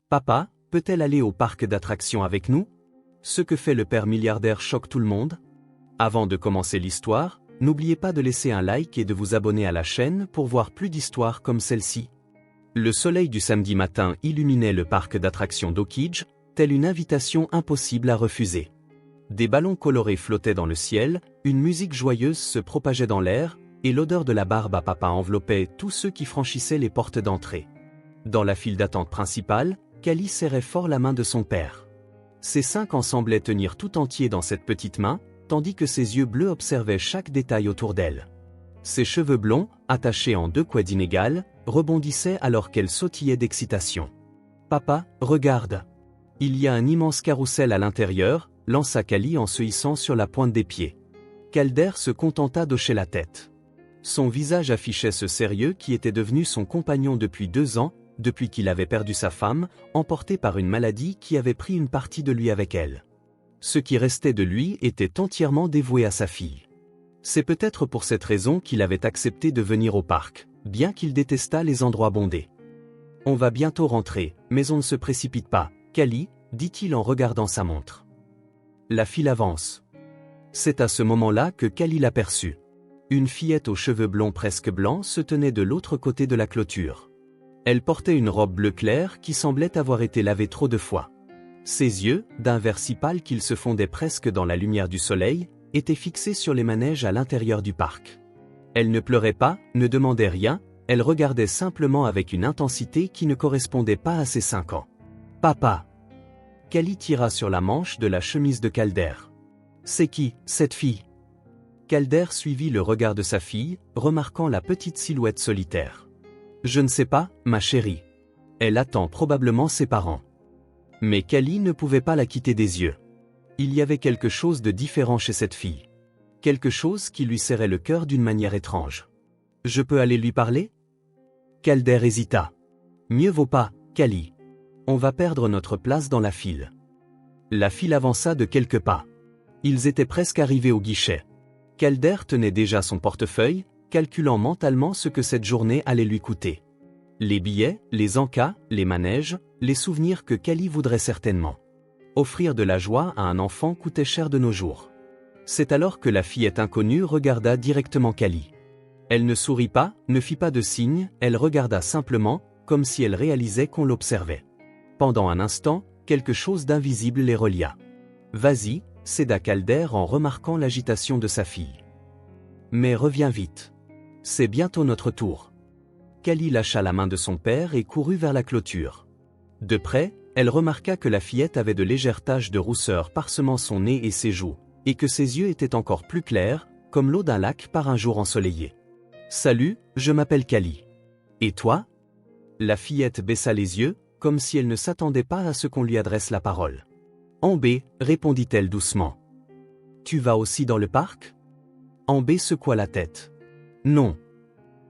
Papa, peut-elle aller au parc d'attractions avec nous? Ce que fait le père milliardaire choque tout le monde. Avant de commencer l'histoire, n'oubliez pas de laisser un like et de vous abonner à la chaîne pour voir plus d'histoires comme celle-ci. Le soleil du samedi matin illuminait le parc d'attractions d'Oak, telle une invitation impossible à refuser. Des ballons colorés flottaient dans le ciel, une musique joyeuse se propageait dans l'air, et l'odeur de la barbe à papa enveloppait tous ceux qui franchissaient les portes d'entrée. Dans la file d'attente principale, Callie serrait fort la main de son père. Ses 5 ans semblaient tenir tout entier dans cette petite main, tandis que ses yeux bleus observaient chaque détail autour d'elle. Ses cheveux blonds, attachés en 2 couettes inégales, rebondissaient alors qu'elle sautillait d'excitation. « Papa, regarde! Il y a un immense carrousel à l'intérieur », lança Callie en se hissant sur la pointe des pieds. Calder se contenta d'hocher la tête. Son visage affichait ce sérieux qui était devenu son compagnon depuis 2 ans, depuis qu'il avait perdu sa femme, emporté par une maladie qui avait pris une partie de lui avec elle. Ce qui restait de lui était entièrement dévoué à sa fille. C'est peut-être pour cette raison qu'il avait accepté de venir au parc, bien qu'il détestât les endroits bondés. « On va bientôt rentrer, mais on ne se précipite pas, Callie, » dit-il en regardant sa montre. La file avance. C'est à ce moment-là que Callie l'aperçut. Une fillette aux cheveux blonds presque blancs se tenait de l'autre côté de la clôture. Elle portait une robe bleu clair qui semblait avoir été lavée trop de fois. Ses yeux, d'un vert si pâle qu'ils se fondaient presque dans la lumière du soleil, étaient fixés sur les manèges à l'intérieur du parc. Elle ne pleurait pas, ne demandait rien, elle regardait simplement avec une intensité qui ne correspondait pas à ses 5 ans. « Papa !» Callie tira sur la manche de la chemise de Calder. « C'est qui, cette fille ?» Calder suivit le regard de sa fille, remarquant la petite silhouette solitaire. « Je ne sais pas, ma chérie. Elle attend probablement ses parents. » Mais Callie ne pouvait pas la quitter des yeux. Il y avait quelque chose de différent chez cette fille. Quelque chose qui lui serrait le cœur d'une manière étrange. « Je peux aller lui parler ?» Calder hésita. « Mieux vaut pas, Callie. On va perdre notre place dans la file. » La file avança de quelques pas. Ils étaient presque arrivés au guichet. Calder tenait déjà son portefeuille, calculant mentalement ce que cette journée allait lui coûter. Les billets, les encas, les manèges, les souvenirs que Callie voudrait certainement. Offrir de la joie à un enfant coûtait cher de nos jours. C'est alors que la fillette inconnue regarda directement Callie. Elle ne sourit pas, ne fit pas de signe, elle regarda simplement, comme si elle réalisait qu'on l'observait. Pendant un instant, quelque chose d'invisible les relia. « Vas-y », céda Calder en remarquant l'agitation de sa fille. « Mais reviens vite. C'est bientôt notre tour. » Callie lâcha la main de son père et courut vers la clôture. De près, elle remarqua que la fillette avait de légères taches de rousseur parsemant son nez et ses joues, et que ses yeux étaient encore plus clairs, comme l'eau d'un lac par un jour ensoleillé. « Salut, je m'appelle Callie. Et toi ?» La fillette baissa les yeux, comme si elle ne s'attendait pas à ce qu'on lui adresse la parole. « Ambé, répondit-elle doucement. « Tu vas aussi dans le parc ?» Ambé secoua la tête. « Non. »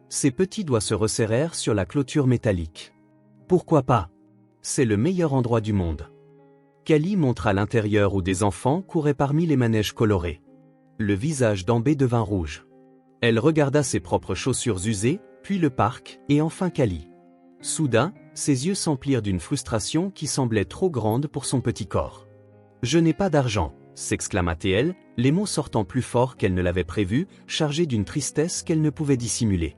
Ses petits doigts se resserrèrent sur la clôture métallique. « Pourquoi pas? C'est le meilleur endroit du monde. » Callie montra l'intérieur où des enfants couraient parmi les manèges colorés. Le visage d'Ambé devint rouge. Elle regarda ses propres chaussures usées, puis le parc, et enfin Callie. Soudain, ses yeux s'emplirent d'une frustration qui semblait trop grande pour son petit corps. « Je n'ai pas d'argent », s'exclama-t-elle, les mots sortant plus fort qu'elle ne l'avait prévu, chargés d'une tristesse qu'elle ne pouvait dissimuler.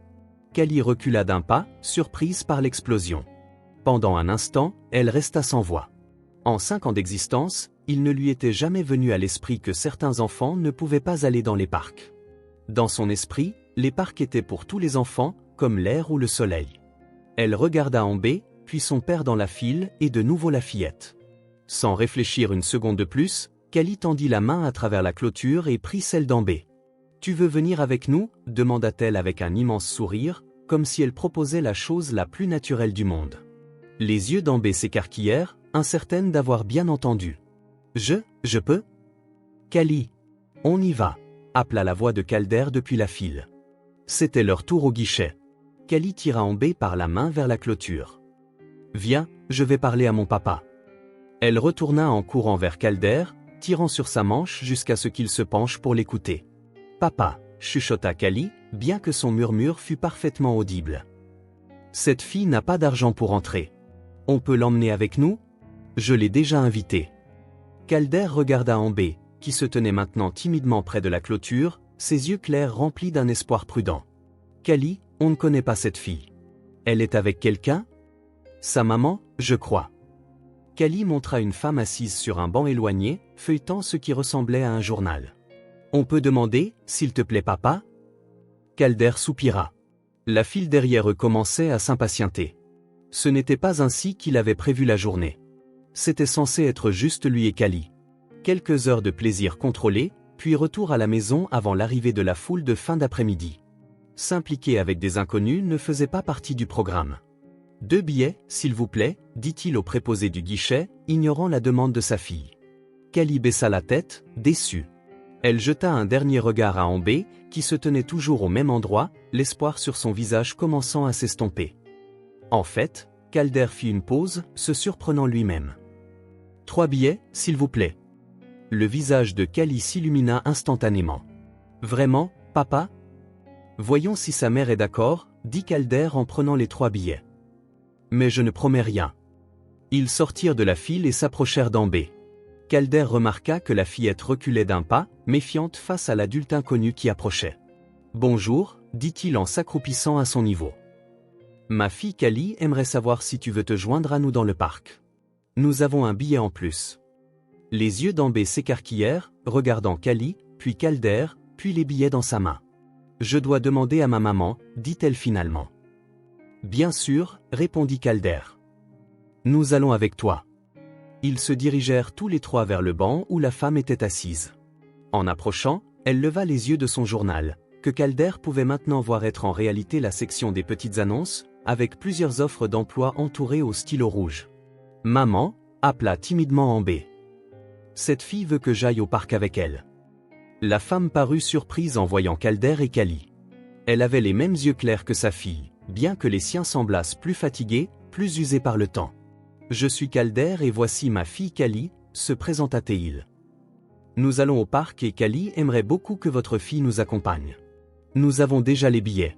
Callie recula d'un pas, surprise par l'explosion. Pendant un instant, elle resta sans voix. En 5 ans d'existence, il ne lui était jamais venu à l'esprit que certains enfants ne pouvaient pas aller dans les parcs. Dans son esprit, les parcs étaient pour tous les enfants, comme l'air ou le soleil. Elle regarda Ambé, puis son père dans la file et de nouveau la fillette. Sans réfléchir une seconde de plus, Callie tendit la main à travers la clôture et prit celle d'Ambé. « Tu veux venir avec nous ?» demanda-t-elle avec un immense sourire, comme si elle proposait la chose la plus naturelle du monde. Les yeux d'Ambé s'écarquillèrent, incertaine d'avoir bien entendu. « Je peux ?» Callie. « On y va !» appela la voix de Calder depuis la file. C'était leur tour au guichet. Callie tira Ambé par la main vers la clôture. « Viens, je vais parler à mon papa. » Elle retourna en courant vers Calder, tirant sur sa manche jusqu'à ce qu'il se penche pour l'écouter. « Papa !» chuchota Callie, bien que son murmure fût parfaitement audible. « Cette fille n'a pas d'argent pour entrer. On peut l'emmener avec nous? Je l'ai déjà invité. Calder regarda Ambé, qui se tenait maintenant timidement près de la clôture, ses yeux clairs remplis d'un espoir prudent. Kali, on ne connaît pas cette fille. Elle est avec quelqu'un? Sa maman, je crois. Kali montra une femme assise sur un banc éloigné, feuilletant ce qui ressemblait à un journal. On peut demander, s'il te plaît papa? Calder soupira. La file derrière eux commençait à s'impatienter. Ce n'était pas ainsi qu'il avait prévu la journée. C'était censé être juste lui et Kali. Quelques heures de plaisir contrôlé, puis retour à la maison avant l'arrivée de la foule de fin d'après-midi. S'impliquer avec des inconnus ne faisait pas partie du programme. 2 billets, s'il vous plaît, dit-il au préposé du guichet, ignorant la demande de sa fille. Kali baissa la tête, déçue. Elle jeta un dernier regard à Ambé, qui se tenait toujours au même endroit, l'espoir sur son visage commençant à s'estomper. En fait, Calder fit une pause, se surprenant lui-même. 3 billets, s'il vous plaît. Le visage de Kali s'illumina instantanément. Vraiment, papa? Voyons si sa mère est d'accord, dit Calder en prenant les 3 billets. Mais je ne promets rien. Ils sortirent de la file et s'approchèrent d'Ambé. Calder remarqua que la fillette reculait d'un pas, méfiante face à l'adulte inconnu qui approchait. « Bonjour », dit-il en s'accroupissant à son niveau. « Ma fille Kali aimerait savoir si tu veux te joindre à nous dans le parc. Nous avons un billet en plus. » Les yeux d'Ambé s'écarquillèrent, regardant Kali, puis Calder, puis les billets dans sa main. « Je dois demander à ma maman, dit-elle finalement. « Bien sûr, répondit Calder. « Nous allons avec toi. » Ils se dirigèrent tous les 3 vers le banc où la femme était assise. En approchant, elle leva les yeux de son journal, que Calder pouvait maintenant voir être en réalité la section des petites annonces, avec plusieurs offres d'emploi entourées au stylo rouge. « Maman » appela timidement Ambé. « Cette fille veut que j'aille au parc avec elle. » La femme parut surprise en voyant Calder et Kali. Elle avait les mêmes yeux clairs que sa fille, bien que les siens semblassent plus fatigués, plus usés par le temps. « Je suis Calder et voici ma fille Kali », se présenta-t-il. « Nous allons au parc et Kali aimerait beaucoup que votre fille nous accompagne. Nous avons déjà les billets. »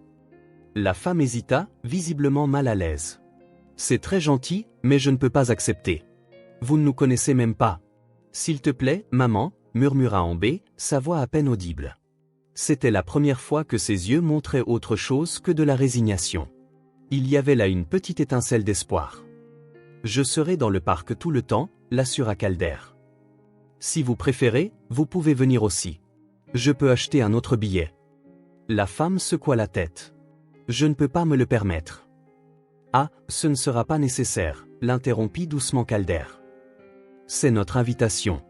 La femme hésita, visiblement mal à l'aise. « C'est très gentil, mais je ne peux pas accepter. Vous ne nous connaissez même pas. »« S'il te plaît, maman », murmura Ambé, sa voix à peine audible. C'était la première fois que ses yeux montraient autre chose que de la résignation. Il y avait là une petite étincelle d'espoir. « Je serai dans le parc tout le temps », l'assura Calder. « Si vous préférez, vous pouvez venir aussi. Je peux acheter un autre billet. » La femme secoua la tête. « Je ne peux pas me le permettre. »« Ah, ce ne sera pas nécessaire », l'interrompit doucement Calder. « C'est notre invitation. »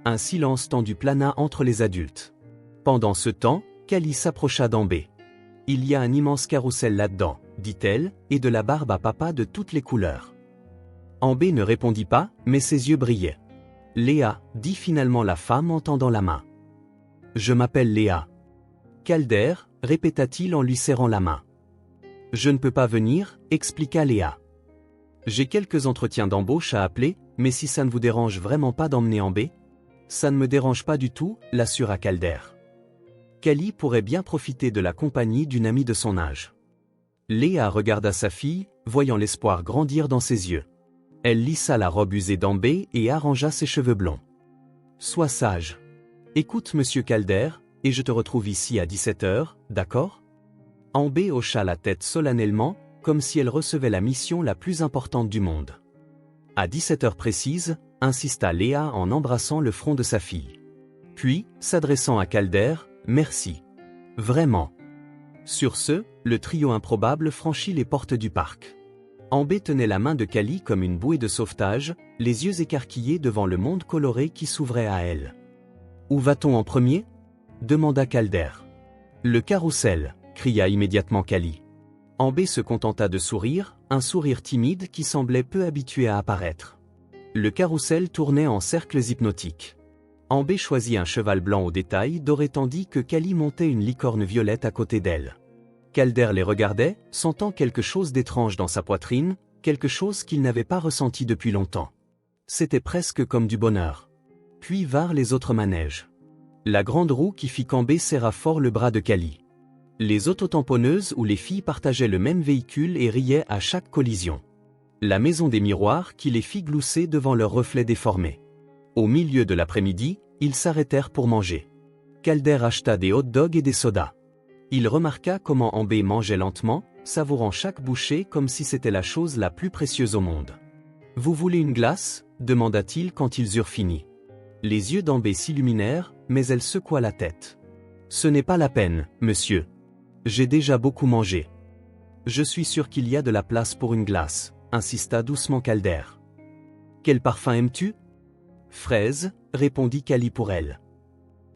Un silence tendu plana entre les adultes. Pendant ce temps, Kali s'approcha d'Ambé. « Il y a un immense carrousel là-dedans, » dit-elle, et de la barbe à papa de toutes les couleurs. Ambé ne répondit pas, mais ses yeux brillaient. « Léa, » dit finalement la femme en tendant la main. « Je m'appelle Léa. »« Calder » répéta-t-il en lui serrant la main. « Je ne peux pas venir » expliqua Léa. « J'ai quelques entretiens d'embauche à appeler, mais si ça ne vous dérange vraiment pas d'emmener Ambé ?»« Ça ne me dérange pas du tout » l'assura Calder. Kali pourrait bien profiter de la compagnie d'une amie de son âge. Léa regarda sa fille, voyant l'espoir grandir dans ses yeux. Elle lissa la robe usée d'Ambé et arrangea ses cheveux blonds. « Sois sage. Écoute monsieur Calder, et je te retrouve ici à 17h, d'accord ?» Ambé hocha la tête solennellement, comme si elle recevait la mission la plus importante du monde. « À 17h précise » insista Léa en embrassant le front de sa fille. Puis, s'adressant à Calder, « Merci. Vraiment. » Sur ce, le trio improbable franchit les portes du parc. Ambé tenait la main de Kali comme une bouée de sauvetage, les yeux écarquillés devant le monde coloré qui s'ouvrait à elle. « Où va-t-on en premier ?» demanda Calder. « Le carrousel » cria immédiatement Kali. Ambé se contenta de sourire, un sourire timide qui semblait peu habitué à apparaître. Le carrousel tournait en cercles hypnotiques. Ambé choisit un cheval blanc au détail doré tandis que Kali montait une licorne violette à côté d'elle. Calder les regardait, sentant quelque chose d'étrange dans sa poitrine, quelque chose qu'il n'avait pas ressenti depuis longtemps. C'était presque comme du bonheur. Puis vinrent les autres manèges. La grande roue qui fit qu'Ambé serra fort le bras de Kali. Les autotamponneuses où les filles partageaient le même véhicule et riaient à chaque collision. La maison des miroirs qui les fit glousser devant leurs reflets déformés. Au milieu de l'après-midi, ils s'arrêtèrent pour manger. Calder acheta des hot dogs et des sodas. Il remarqua comment Ambé mangeait lentement, savourant chaque bouchée comme si c'était la chose la plus précieuse au monde. « Vous voulez une glace » demanda-t-il quand ils eurent fini. Les yeux d'Ambé s'illuminèrent, mais elle secoua la tête. « Ce n'est pas la peine, monsieur. J'ai déjà beaucoup mangé. »« Je suis sûr qu'il y a de la place pour une glace » insista doucement Calder. « Quel parfum aimes-tu » ? Fraise, répondit Cali pour elle.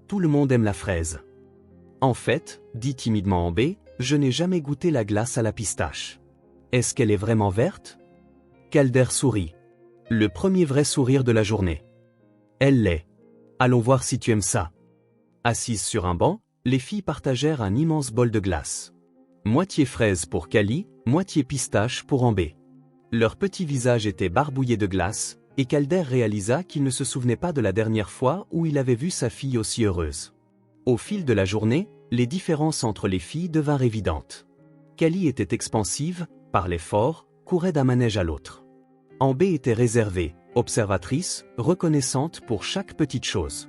Tout le monde aime la fraise. En fait, dit timidement Ambé, je n'ai jamais goûté la glace à la pistache. Est-ce qu'elle est vraiment verte ? Calder sourit. Le premier vrai sourire de la journée. Elle l'est. Allons voir si tu aimes ça. Assises sur un banc, les filles partagèrent un immense bol de glace. Moitié fraise pour Cali, moitié pistache pour Ambé. Leurs petits visages étaient barbouillés de glace, et Calder réalisa qu'il ne se souvenait pas de la dernière fois où il avait vu sa fille aussi heureuse. Au fil de la journée, les différences entre les filles devinrent évidentes. Cali était expansive, parlait fort, courait d'un manège à l'autre. Ambé était réservée, observatrice, reconnaissante pour chaque petite chose.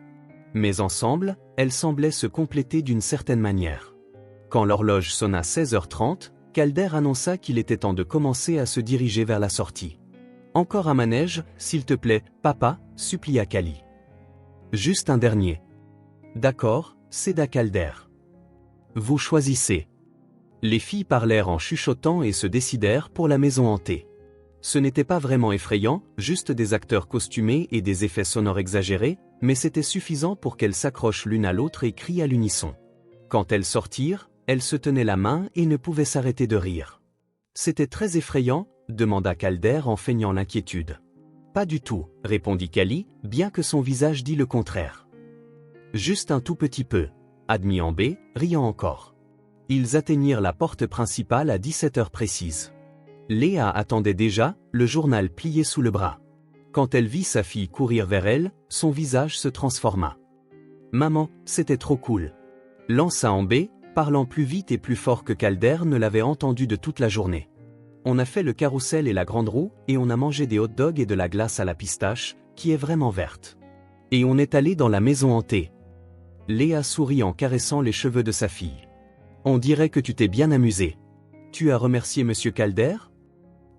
Mais ensemble, elles semblaient se compléter d'une certaine manière. Quand l'horloge sonna 16h30, Calder annonça qu'il était temps de commencer à se diriger vers la sortie. « Encore un manège, s'il te plaît, papa » supplia Cali. « Juste un dernier. »« D'accord » céda Calder. « Vous choisissez. » Les filles parlèrent en chuchotant et se décidèrent pour la maison hantée. Ce n'était pas vraiment effrayant, juste des acteurs costumés et des effets sonores exagérés, mais c'était suffisant pour qu'elles s'accrochent l'une à l'autre et crient à l'unisson. Quand elles sortirent, elles se tenaient la main et ne pouvaient s'arrêter de rire. « C'était très effrayant » demanda Calder en feignant l'inquiétude. « Pas du tout » répondit Cali, bien que son visage dit le contraire. « Juste un tout petit peu » admit Ambé, riant encore. Ils atteignirent la porte principale à 17h précise. Léa attendait déjà, le journal plié sous le bras. Quand elle vit sa fille courir vers elle, son visage se transforma. « Maman, c'était trop cool » lança Ambé, parlant plus vite et plus fort que Calder ne l'avait entendu de toute la journée. On a fait le carrousel et la grande roue, et on a mangé des hot dogs et de la glace à la pistache, qui est vraiment verte. Et on est allé dans la maison hantée. Léa sourit en caressant les cheveux de sa fille. On dirait que tu t'es bien amusé. Tu as remercié Monsieur Calder ?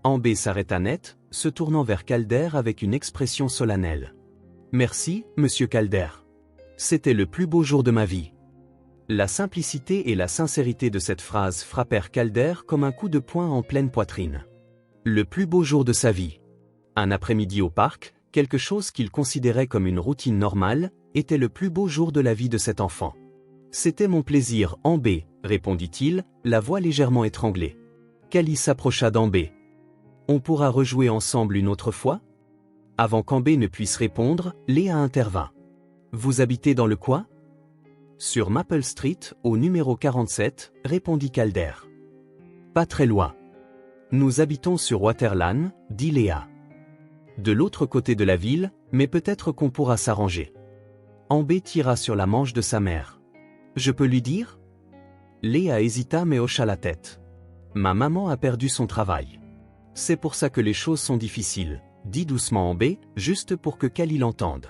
Ambé s'arrêta net, se tournant vers Calder avec une expression solennelle. Merci, Monsieur Calder. C'était le plus beau jour de ma vie. La simplicité et la sincérité de cette phrase frappèrent Calder comme un coup de poing en pleine poitrine. Le plus beau jour de sa vie. Un après-midi au parc, quelque chose qu'il considérait comme une routine normale, était le plus beau jour de la vie de cet enfant. C'était mon plaisir, Ambé, répondit-il, la voix légèrement étranglée. Cali s'approcha d'Ambé. On pourra rejouer ensemble une autre fois ? Avant qu'Ambé ne puisse répondre, Léa intervint. Vous habitez dans le coin ? Sur Maple Street, au numéro 47, répondit Calder. Pas très loin. Nous habitons sur Waterland, dit Léa. De l'autre côté de la ville, mais peut-être qu'on pourra s'arranger. Ambé tira sur la manche de sa mère. Je peux lui dire ? Léa hésita mais hocha la tête. Ma maman a perdu son travail. C'est pour ça que les choses sont difficiles, dit doucement Ambé, juste pour que Cali l'entende.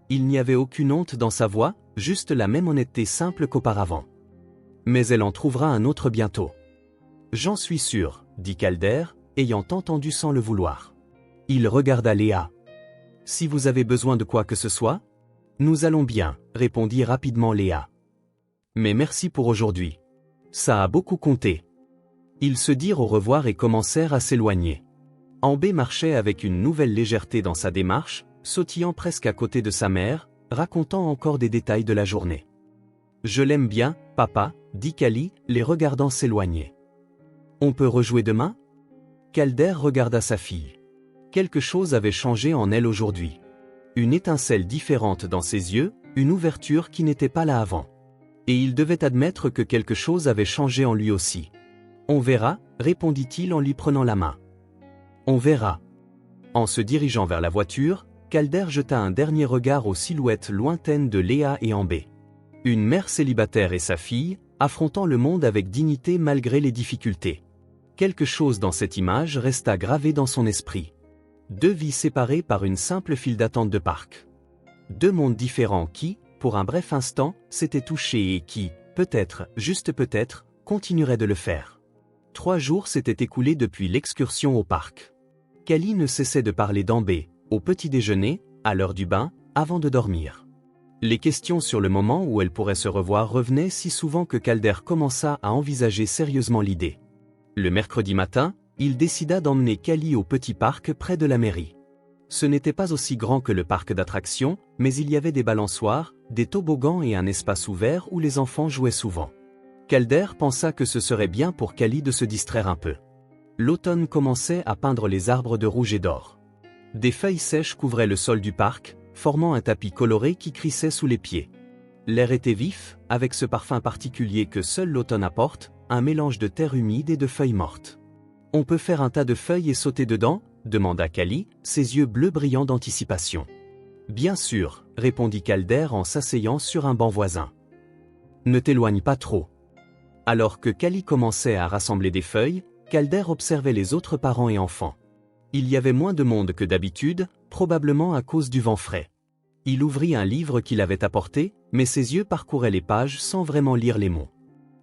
Il n'y avait aucune honte dans sa voix, juste la même honnêteté simple qu'auparavant. Mais elle en trouvera un autre bientôt. J'en suis sûr, dit Calder, ayant entendu sans le vouloir. Il regarda Léa. Si vous avez besoin de quoi que ce soit ? Nous allons bien, répondit rapidement Léa. Mais merci pour aujourd'hui. Ça a beaucoup compté. Ils se dirent au revoir et commencèrent à s'éloigner. Ambé marchait avec une nouvelle légèreté dans sa démarche, sautillant presque à côté de sa mère, racontant encore des détails de la journée. « Je l'aime bien, papa » dit Cali, les regardant s'éloigner. « On peut rejouer demain » Calder regarda sa fille. Quelque chose avait changé en elle aujourd'hui. Une étincelle différente dans ses yeux, une ouverture qui n'était pas là avant. Et il devait admettre que quelque chose avait changé en lui aussi. « On verra » répondit-il en lui prenant la main. « On verra » En se dirigeant vers la voiture, Calder jeta un dernier regard aux silhouettes lointaines de Léa et Ambé. Une mère célibataire et sa fille, affrontant le monde avec dignité malgré les difficultés. Quelque chose dans cette image resta gravé dans son esprit. Deux vies séparées par une simple file d'attente de parc. Deux mondes différents qui, pour un bref instant, s'étaient touchés et qui, peut-être, juste peut-être, continueraient de le faire. 3 jours s'étaient écoulés depuis l'excursion au parc. Callie ne cessait de parler d'Ambé, au petit déjeuner, à l'heure du bain, avant de dormir. Les questions sur le moment où elle pourrait se revoir revenaient si souvent que Calder commença à envisager sérieusement l'idée. Le mercredi matin, il décida d'emmener Callie au petit parc près de la mairie. Ce n'était pas aussi grand que le parc d'attractions, mais il y avait des balançoires, des toboggans et un espace ouvert où les enfants jouaient souvent. Calder pensa que ce serait bien pour Callie de se distraire un peu. L'automne commençait à peindre les arbres de rouge et d'or. Des feuilles sèches couvraient le sol du parc, formant un tapis coloré qui crissait sous les pieds. L'air était vif, avec ce parfum particulier que seul l'automne apporte, un mélange de terre humide et de feuilles mortes. « On peut faire un tas de feuilles et sauter dedans ?» demanda Callie, ses yeux bleus brillants d'anticipation. « Bien sûr, » répondit Calder en s'asseyant sur un banc voisin. « Ne t'éloigne pas trop. » Alors que Callie commençait à rassembler des feuilles, Calder observait les autres parents et enfants. Il y avait moins de monde que d'habitude, probablement à cause du vent frais. Il ouvrit un livre qu'il avait apporté, mais ses yeux parcouraient les pages sans vraiment lire les mots.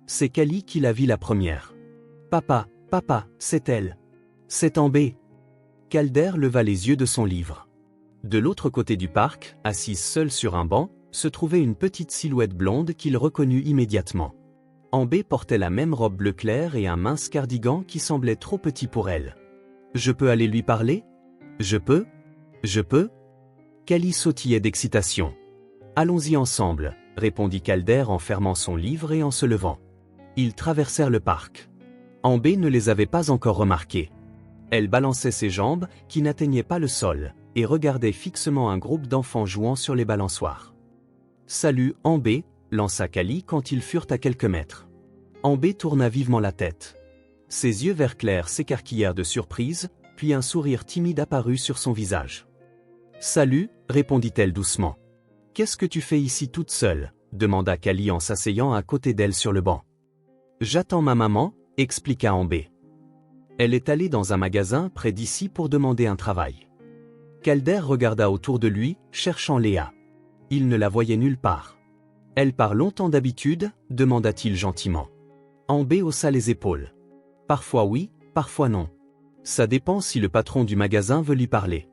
C'est Callie qui la vit la première. « Papa, papa, c'est elle. C'est Ambé. » Calder leva les yeux de son livre. De l'autre côté du parc, assise seule sur un banc, se trouvait une petite silhouette blonde qu'il reconnut immédiatement. Ambé portait la même robe bleu clair et un mince cardigan qui semblait trop petit pour elle. « Je peux aller lui parler ? Je peux ? Je peux ?» Callie sautillait d'excitation. « Allons-y ensemble, » répondit Calder en fermant son livre et en se levant. Ils traversèrent le parc. Ambé ne les avait pas encore remarqués. Elle balançait ses jambes, qui n'atteignaient pas le sol, et regardait fixement un groupe d'enfants jouant sur les balançoires. « Salut, Ambé !» lança Callie quand ils furent à quelques mètres. Ambé tourna vivement la tête. Ses yeux vert clair s'écarquillèrent de surprise, puis un sourire timide apparut sur son visage. « Salut !» répondit-elle doucement. « Qu'est-ce que tu fais ici toute seule ?» demanda Callie en s'asseyant à côté d'elle sur le banc. « J'attends ma maman », expliqua Ambé. Elle est allée dans un magasin près d'ici pour demander un travail. Calder regarda autour de lui, cherchant Léa. Il ne la voyait nulle part. « Elle part longtemps d'habitude ?» demanda-t-il gentiment. Ambé haussa les épaules. « Parfois oui, parfois non. Ça dépend si le patron du magasin veut lui parler. »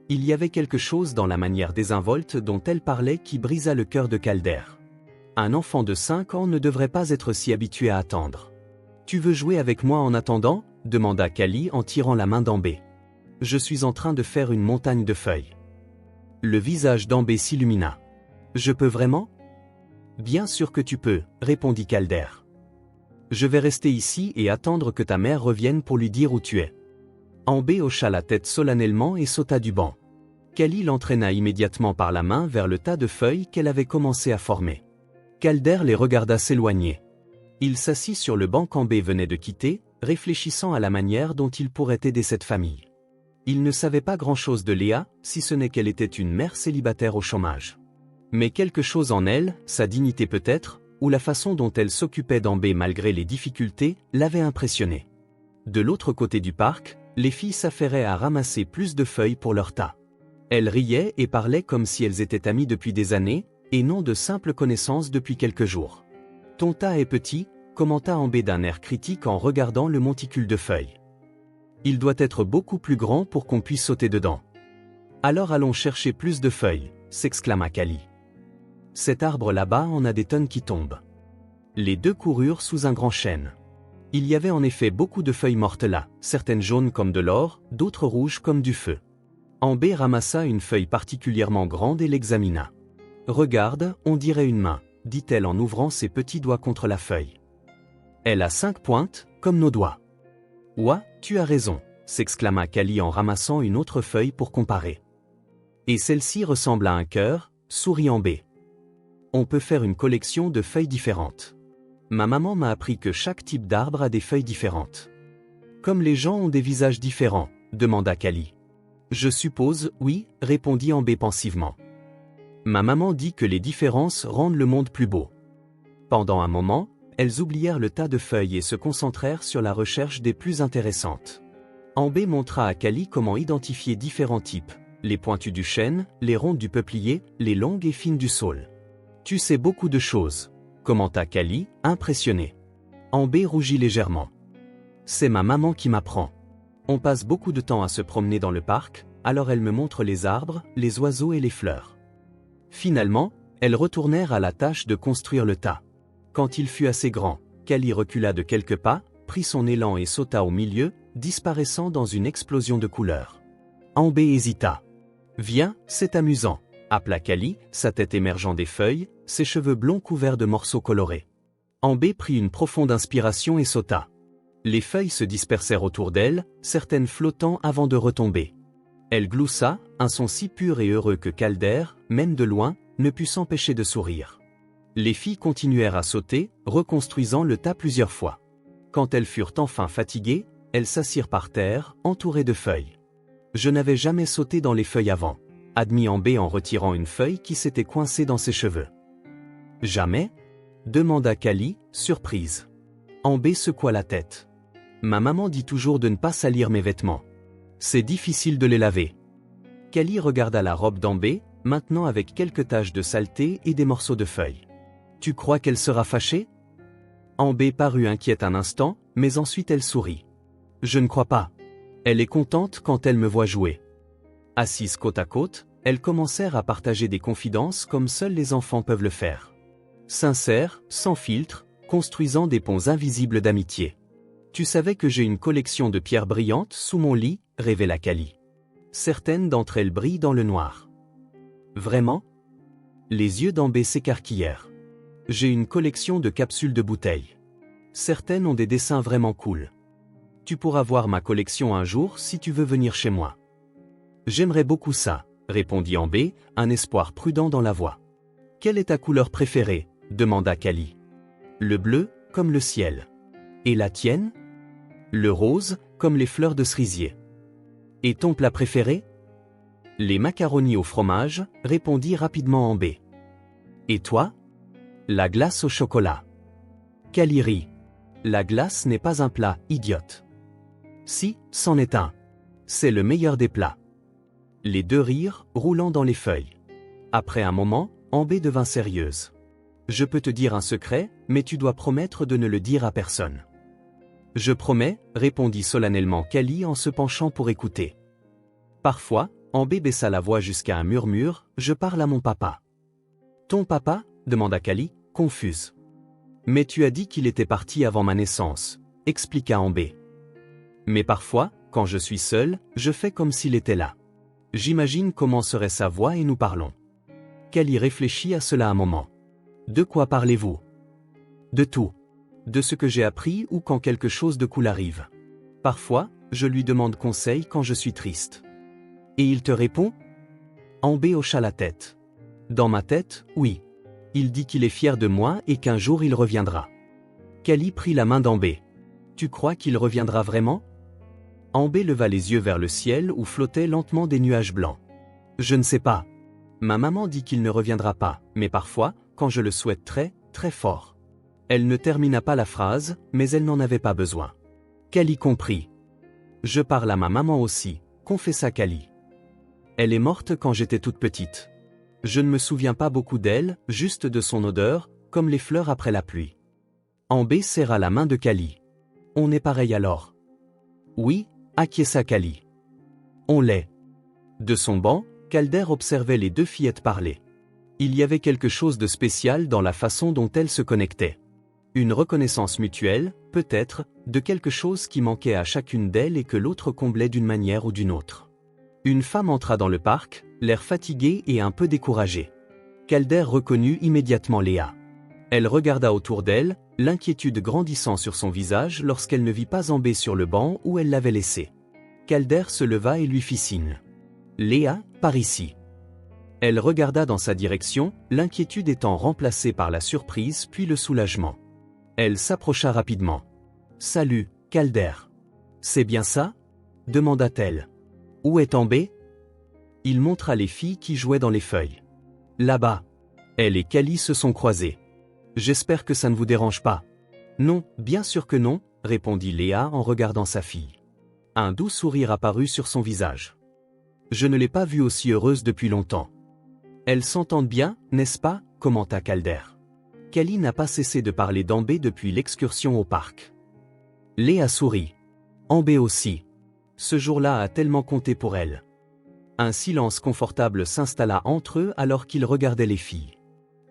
Il y avait quelque chose dans la manière désinvolte dont elle parlait qui brisa le cœur de Calder. Un enfant de 5 ans ne devrait pas être si habitué à attendre. « Tu veux jouer avec moi en attendant ?» demanda Callie en tirant la main d'Ambé. « Je suis en train de faire une montagne de feuilles. » Le visage d'Ambé s'illumina. « Je peux vraiment ? » « Bien sûr que tu peux, » répondit Calder. « Je vais rester ici et attendre que ta mère revienne pour lui dire où tu es. » Ambé hocha la tête solennellement et sauta du banc. Callie l'entraîna immédiatement par la main vers le tas de feuilles qu'elle avait commencé à former. Calder les regarda s'éloigner. Il s'assit sur le banc qu'Ambé venait de quitter, réfléchissant à la manière dont il pourrait aider cette famille. Il ne savait pas grand-chose de Léa, si ce n'est qu'elle était une mère célibataire au chômage. Mais quelque chose en elle, sa dignité peut-être, ou la façon dont elle s'occupait d'Ambé malgré les difficultés, l'avait impressionné. De l'autre côté du parc, les filles s'affairaient à ramasser plus de feuilles pour leur tas. Elles riaient et parlaient comme si elles étaient amies depuis des années, et non de simples connaissances depuis quelques jours. « Ton tas est petit », commenta Ambé d'un air critique en regardant le monticule de feuilles. « Il doit être beaucoup plus grand pour qu'on puisse sauter dedans. »« Alors allons chercher plus de feuilles », s'exclama Callie. « Cet arbre là-bas en a des tonnes qui tombent. » Les deux coururent sous un grand chêne. Il y avait en effet beaucoup de feuilles mortes là, certaines jaunes comme de l'or, d'autres rouges comme du feu. Ambé ramassa une feuille particulièrement grande et l'examina. « Regarde, on dirait une main, » dit-elle en ouvrant ses petits doigts contre la feuille. « Elle a 5 pointes, comme nos doigts. »« Ouah, tu as raison », s'exclama Callie en ramassant une autre feuille pour comparer. « Et celle-ci ressemble à un cœur », sourit Ambé. « On peut faire une collection de feuilles différentes. Ma maman m'a appris que chaque type d'arbre a des feuilles différentes. »« Comme les gens ont des visages différents ?» demanda Callie. « Je suppose, oui, » répondit Ambé pensivement. « Ma maman dit que les différences rendent le monde plus beau. » Pendant un moment, elles oublièrent le tas de feuilles et se concentrèrent sur la recherche des plus intéressantes. Ambé montra à Kali comment identifier différents types, les pointus du chêne, les rondes du peuplier, les longues et fines du saule. Tu sais beaucoup de choses, commenta Kali, impressionné. Ambé rougit légèrement. C'est ma maman qui m'apprend. On passe beaucoup de temps à se promener dans le parc, alors elle me montre les arbres, les oiseaux et les fleurs. Finalement, elles retournèrent à la tâche de construire le tas. Quand il fut assez grand, Kali recula de quelques pas, prit son élan et sauta au milieu, disparaissant dans une explosion de couleurs. Ambé hésita. « Viens, c'est amusant », appela Kali, sa tête émergeant des feuilles, ses cheveux blonds couverts de morceaux colorés. Ambé prit une profonde inspiration et sauta. Les feuilles se dispersèrent autour d'elle, certaines flottant avant de retomber. Elle gloussa, un son si pur et heureux que Calder, même de loin, ne put s'empêcher de sourire. Les filles continuèrent à sauter, reconstruisant le tas plusieurs fois. Quand elles furent enfin fatiguées, elles s'assirent par terre, entourées de feuilles. Je n'avais jamais sauté dans les feuilles avant, admit Ambé en retirant une feuille qui s'était coincée dans ses cheveux. Jamais ? Demanda Kali, surprise. Ambé secoua la tête. Ma maman dit toujours de ne pas salir mes vêtements. C'est difficile de les laver. Kali regarda la robe d'Ambé, maintenant avec quelques taches de saleté et des morceaux de feuilles. Tu crois qu'elle sera fâchée ? Ambé parut inquiète un instant, mais ensuite elle sourit. Je ne crois pas. Elle est contente quand elle me voit jouer. Assises côte à côte, elles commencèrent à partager des confidences comme seuls les enfants peuvent le faire. Sincères, sans filtre, construisant des ponts invisibles d'amitié. Tu savais que j'ai une collection de pierres brillantes sous mon lit, révéla Kali. Certaines d'entre elles brillent dans le noir. Vraiment ? Les yeux d'Ambé s'écarquillèrent. J'ai une collection de capsules de bouteilles. Certaines ont des dessins vraiment cool. Tu pourras voir ma collection un jour si tu veux venir chez moi. J'aimerais beaucoup ça, répondit Ambé, un espoir prudent dans la voix. Quelle est ta couleur préférée ? Demanda Kali. Le bleu, comme le ciel. Et la tienne ? Le rose, comme les fleurs de cerisier. Et ton plat préféré ? Les macaronis au fromage, répondit rapidement Ambé. Et toi ? La glace au chocolat. Kali rit. La glace n'est pas un plat, idiote. Si, c'en est un. C'est le meilleur des plats. Les deux rirent, roulant dans les feuilles. Après un moment, Ambé devint sérieuse. Je peux te dire un secret, mais tu dois promettre de ne le dire à personne. Je promets, répondit solennellement Kali en se penchant pour écouter. Parfois, Ambé baissa la voix jusqu'à un murmure, je parle à mon papa. Ton papa ? Demanda Kali, confuse. Mais tu as dit qu'il était parti avant ma naissance, expliqua Ambé. Mais parfois, quand je suis seul, je fais comme s'il était là. J'imagine comment serait sa voix et nous parlons. Kali réfléchit à cela un moment. De quoi parlez-vous ? De tout. De ce que j'ai appris ou quand quelque chose de cool arrive. Parfois, je lui demande conseil quand je suis triste. Et il te répond ? Ambé hocha la tête. Dans ma tête, oui. Il dit qu'il est fier de moi et qu'un jour il reviendra. Kali prit la main d'Ambé. Tu crois qu'il reviendra vraiment ? Ambé leva les yeux vers le ciel où flottaient lentement des nuages blancs. Je ne sais pas. Ma maman dit qu'il ne reviendra pas, mais parfois, quand je le souhaite très, très fort. Elle ne termina pas la phrase, mais elle n'en avait pas besoin. Kali comprit. Je parle à ma maman aussi, confessa Kali. Elle est morte quand j'étais toute petite. Je ne me souviens pas beaucoup d'elle, juste de son odeur, comme les fleurs après la pluie. Ambé serra la main de Kali. On est pareil alors. Oui, acquiesça Kali. On l'est. De son banc, Calder observait les deux fillettes parler. Il y avait quelque chose de spécial dans la façon dont elles se connectaient. Une reconnaissance mutuelle, peut-être, de quelque chose qui manquait à chacune d'elles et que l'autre comblait d'une manière ou d'une autre. Une femme entra dans le parc, l'air fatigué et un peu découragé. Calder reconnut immédiatement Léa. Elle regarda autour d'elle, l'inquiétude grandissant sur son visage lorsqu'elle ne vit pas Ambé sur le banc où elle l'avait laissé. Calder se leva et lui fit signe. Léa, par ici. Elle regarda dans sa direction, l'inquiétude étant remplacée par la surprise puis le soulagement. Elle s'approcha rapidement. Salut, Calder. C'est bien ça ? demanda-t-elle. Où est Ambé ? Il montra les filles qui jouaient dans les feuilles. Là-bas. Elle et Kali se sont croisées. J'espère que ça ne vous dérange pas. Non, bien sûr que non, répondit Léa en regardant sa fille. Un doux sourire apparut sur son visage. Je ne l'ai pas vue aussi heureuse depuis longtemps. Elles s'entendent bien, n'est-ce pas, commenta Calder. Callie n'a pas cessé de parler d'Ambé depuis l'excursion au parc. Léa sourit. Ambé aussi. Ce jour-là a tellement compté pour elle. Un silence confortable s'installa entre eux alors qu'ils regardaient les filles.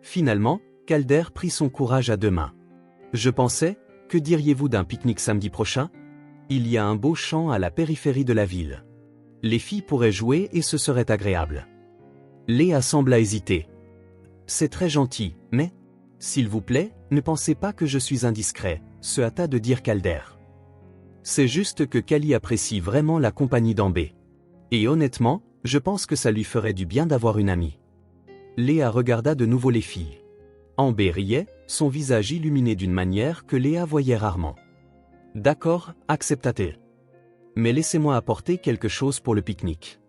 Finalement, Calder prit son courage à deux mains. Je pensais, que diriez-vous d'un pique-nique samedi prochain? Il y a un beau champ à la périphérie de la ville. Les filles pourraient jouer et ce serait agréable. Léa sembla hésiter. C'est très gentil, mais, s'il vous plaît, ne pensez pas que je suis indiscret, se hâta de dire Calder. C'est juste que Callie apprécie vraiment la compagnie d'Ambé. Et honnêtement, je pense que ça lui ferait du bien d'avoir une amie. Léa regarda de nouveau les filles. Ambé riait, son visage illuminé d'une manière que Léa voyait rarement. D'accord, accepta-t-elle. Mais laissez-moi apporter quelque chose pour le pique-nique.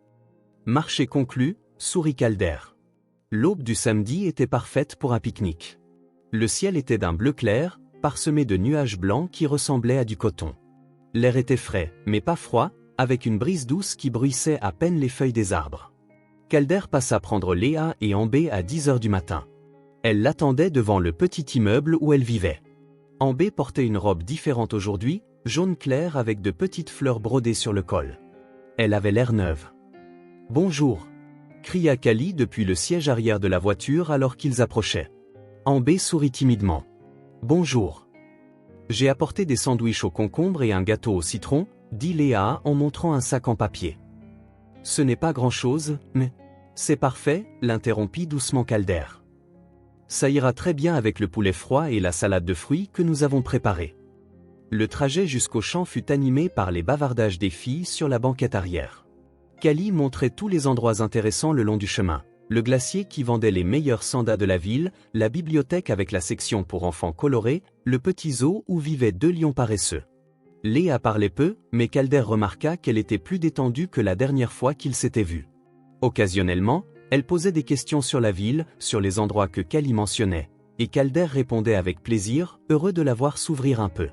Marché conclu, sourit Calder. L'aube du samedi était parfaite pour un pique-nique. Le ciel était d'un bleu clair, parsemé de nuages blancs qui ressemblaient à du coton. L'air était frais, mais pas froid, avec une brise douce qui bruissait à peine les feuilles des arbres. Calder passa prendre Léa et Ambé à 10h du matin. Elle l'attendait devant le petit immeuble où elle vivait. Ambé portait une robe différente aujourd'hui, jaune clair avec de petites fleurs brodées sur le col. Elle avait l'air neuve. « Bonjour !» cria Callie depuis le siège arrière de la voiture alors qu'ils approchaient. Ambé sourit timidement. « Bonjour. J'ai apporté des sandwichs au concombre et un gâteau au citron, dit Léa en montrant un sac en papier. Ce n'est pas grand-chose, mais... C'est parfait, l'interrompit doucement Calder. Ça ira très bien avec le poulet froid et la salade de fruits que nous avons préparés. Le trajet jusqu'au champ fut animé par les bavardages des filles sur la banquette arrière. Callie montrait tous les endroits intéressants le long du chemin. Le glacier qui vendait les meilleurs sandas de la ville, la bibliothèque avec la section pour enfants colorés, le petit zoo où vivaient 2 lions paresseux. Léa parlait peu, mais Calder remarqua qu'elle était plus détendue que la dernière fois qu'ils s'étaient vus. Occasionnellement, elle posait des questions sur la ville, sur les endroits que Callie mentionnait, et Calder répondait avec plaisir, heureux de la voir s'ouvrir un peu.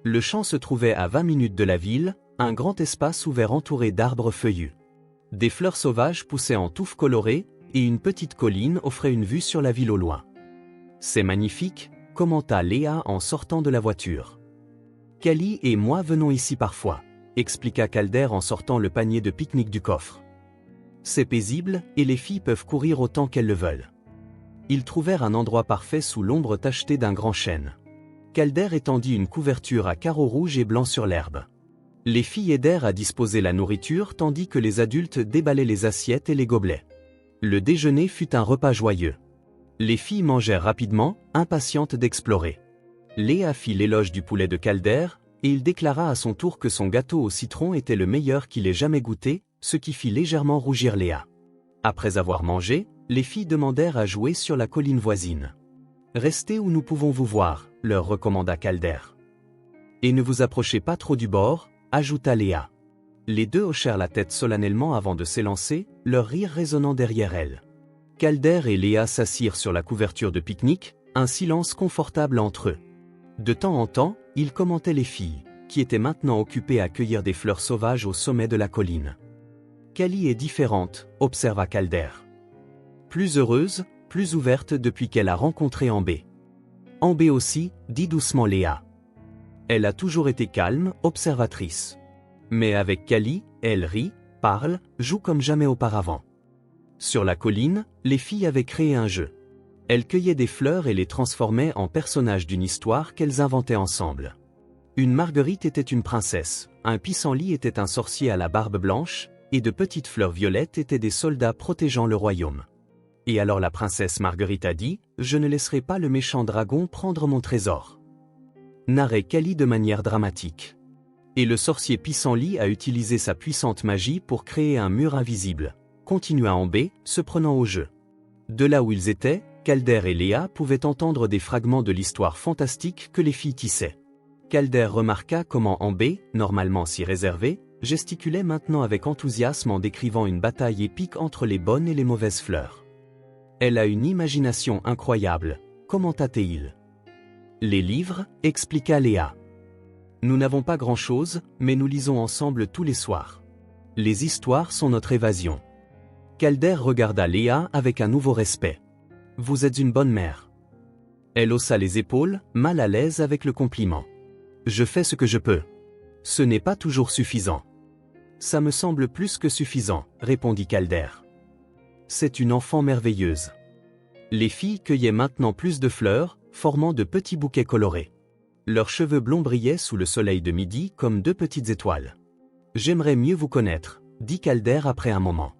Le champ se trouvait à 20 minutes de la ville, un grand espace ouvert entouré d'arbres feuillus. Des fleurs sauvages poussaient en touffes colorées, et une petite colline offrait une vue sur la ville au loin. « C'est magnifique », commenta Léa en sortant de la voiture. « Callie et moi venons ici parfois », expliqua Calder en sortant le panier de pique-nique du coffre. C'est paisible, et les filles peuvent courir autant qu'elles le veulent. Ils trouvèrent un endroit parfait sous l'ombre tachetée d'un grand chêne. Calder étendit une couverture à carreaux rouges et blancs sur l'herbe. Les filles aidèrent à disposer la nourriture tandis que les adultes déballaient les assiettes et les gobelets. Le déjeuner fut un repas joyeux. Les filles mangèrent rapidement, impatientes d'explorer. Léa fit l'éloge du poulet de Calder, et il déclara à son tour que son gâteau au citron était le meilleur qu'il ait jamais goûté, ce qui fit légèrement rougir Léa. Après avoir mangé, les filles demandèrent à jouer sur la colline voisine. « Restez où nous pouvons vous voir », leur recommanda Calder. « Et ne vous approchez pas trop du bord », ajouta Léa. Les deux hochèrent la tête solennellement avant de s'élancer, leur rire résonnant derrière elles. Calder et Léa s'assirent sur la couverture de pique-nique, un silence confortable entre eux. De temps en temps, ils commentaient les filles, qui étaient maintenant occupées à cueillir des fleurs sauvages au sommet de la colline. Callie est différente, observa Calder. Plus heureuse, plus ouverte depuis qu'elle a rencontré Ambé. Ambé aussi, dit doucement Léa. Elle a toujours été calme, observatrice. Mais avec Callie, elle rit, parle, joue comme jamais auparavant. Sur la colline, les filles avaient créé un jeu. Elles cueillaient des fleurs et les transformaient en personnages d'une histoire qu'elles inventaient ensemble. Une marguerite était une princesse, un pissenlit était un sorcier à la barbe blanche, et de petites fleurs violettes étaient des soldats protégeant le royaume. Et alors la princesse Marguerite a dit « Je ne laisserai pas le méchant dragon prendre mon trésor ». Narrait Callie de manière dramatique. Et le sorcier Pissenlit a utilisé sa puissante magie pour créer un mur invisible, continua Ambé, se prenant au jeu. De là où ils étaient, Calder et Léa pouvaient entendre des fragments de l'histoire fantastique que les filles tissaient. Calder remarqua comment Ambé, normalement si réservé, gesticulait maintenant avec enthousiasme en décrivant une bataille épique entre les bonnes et les mauvaises fleurs. Elle a une imagination incroyable, commenta-t-il. Les livres, expliqua Léa. Nous n'avons pas grand-chose, mais nous lisons ensemble tous les soirs. Les histoires sont notre évasion. Calder regarda Léa avec un nouveau respect. Vous êtes une bonne mère. Elle haussa les épaules, mal à l'aise avec le compliment. Je fais ce que je peux. Ce n'est pas toujours suffisant. Ça me semble plus que suffisant, répondit Calder. C'est une enfant merveilleuse. Les filles cueillaient maintenant plus de fleurs, formant de petits bouquets colorés. Leurs cheveux blonds brillaient sous le soleil de midi comme deux petites étoiles. J'aimerais mieux vous connaître, dit Calder après un moment.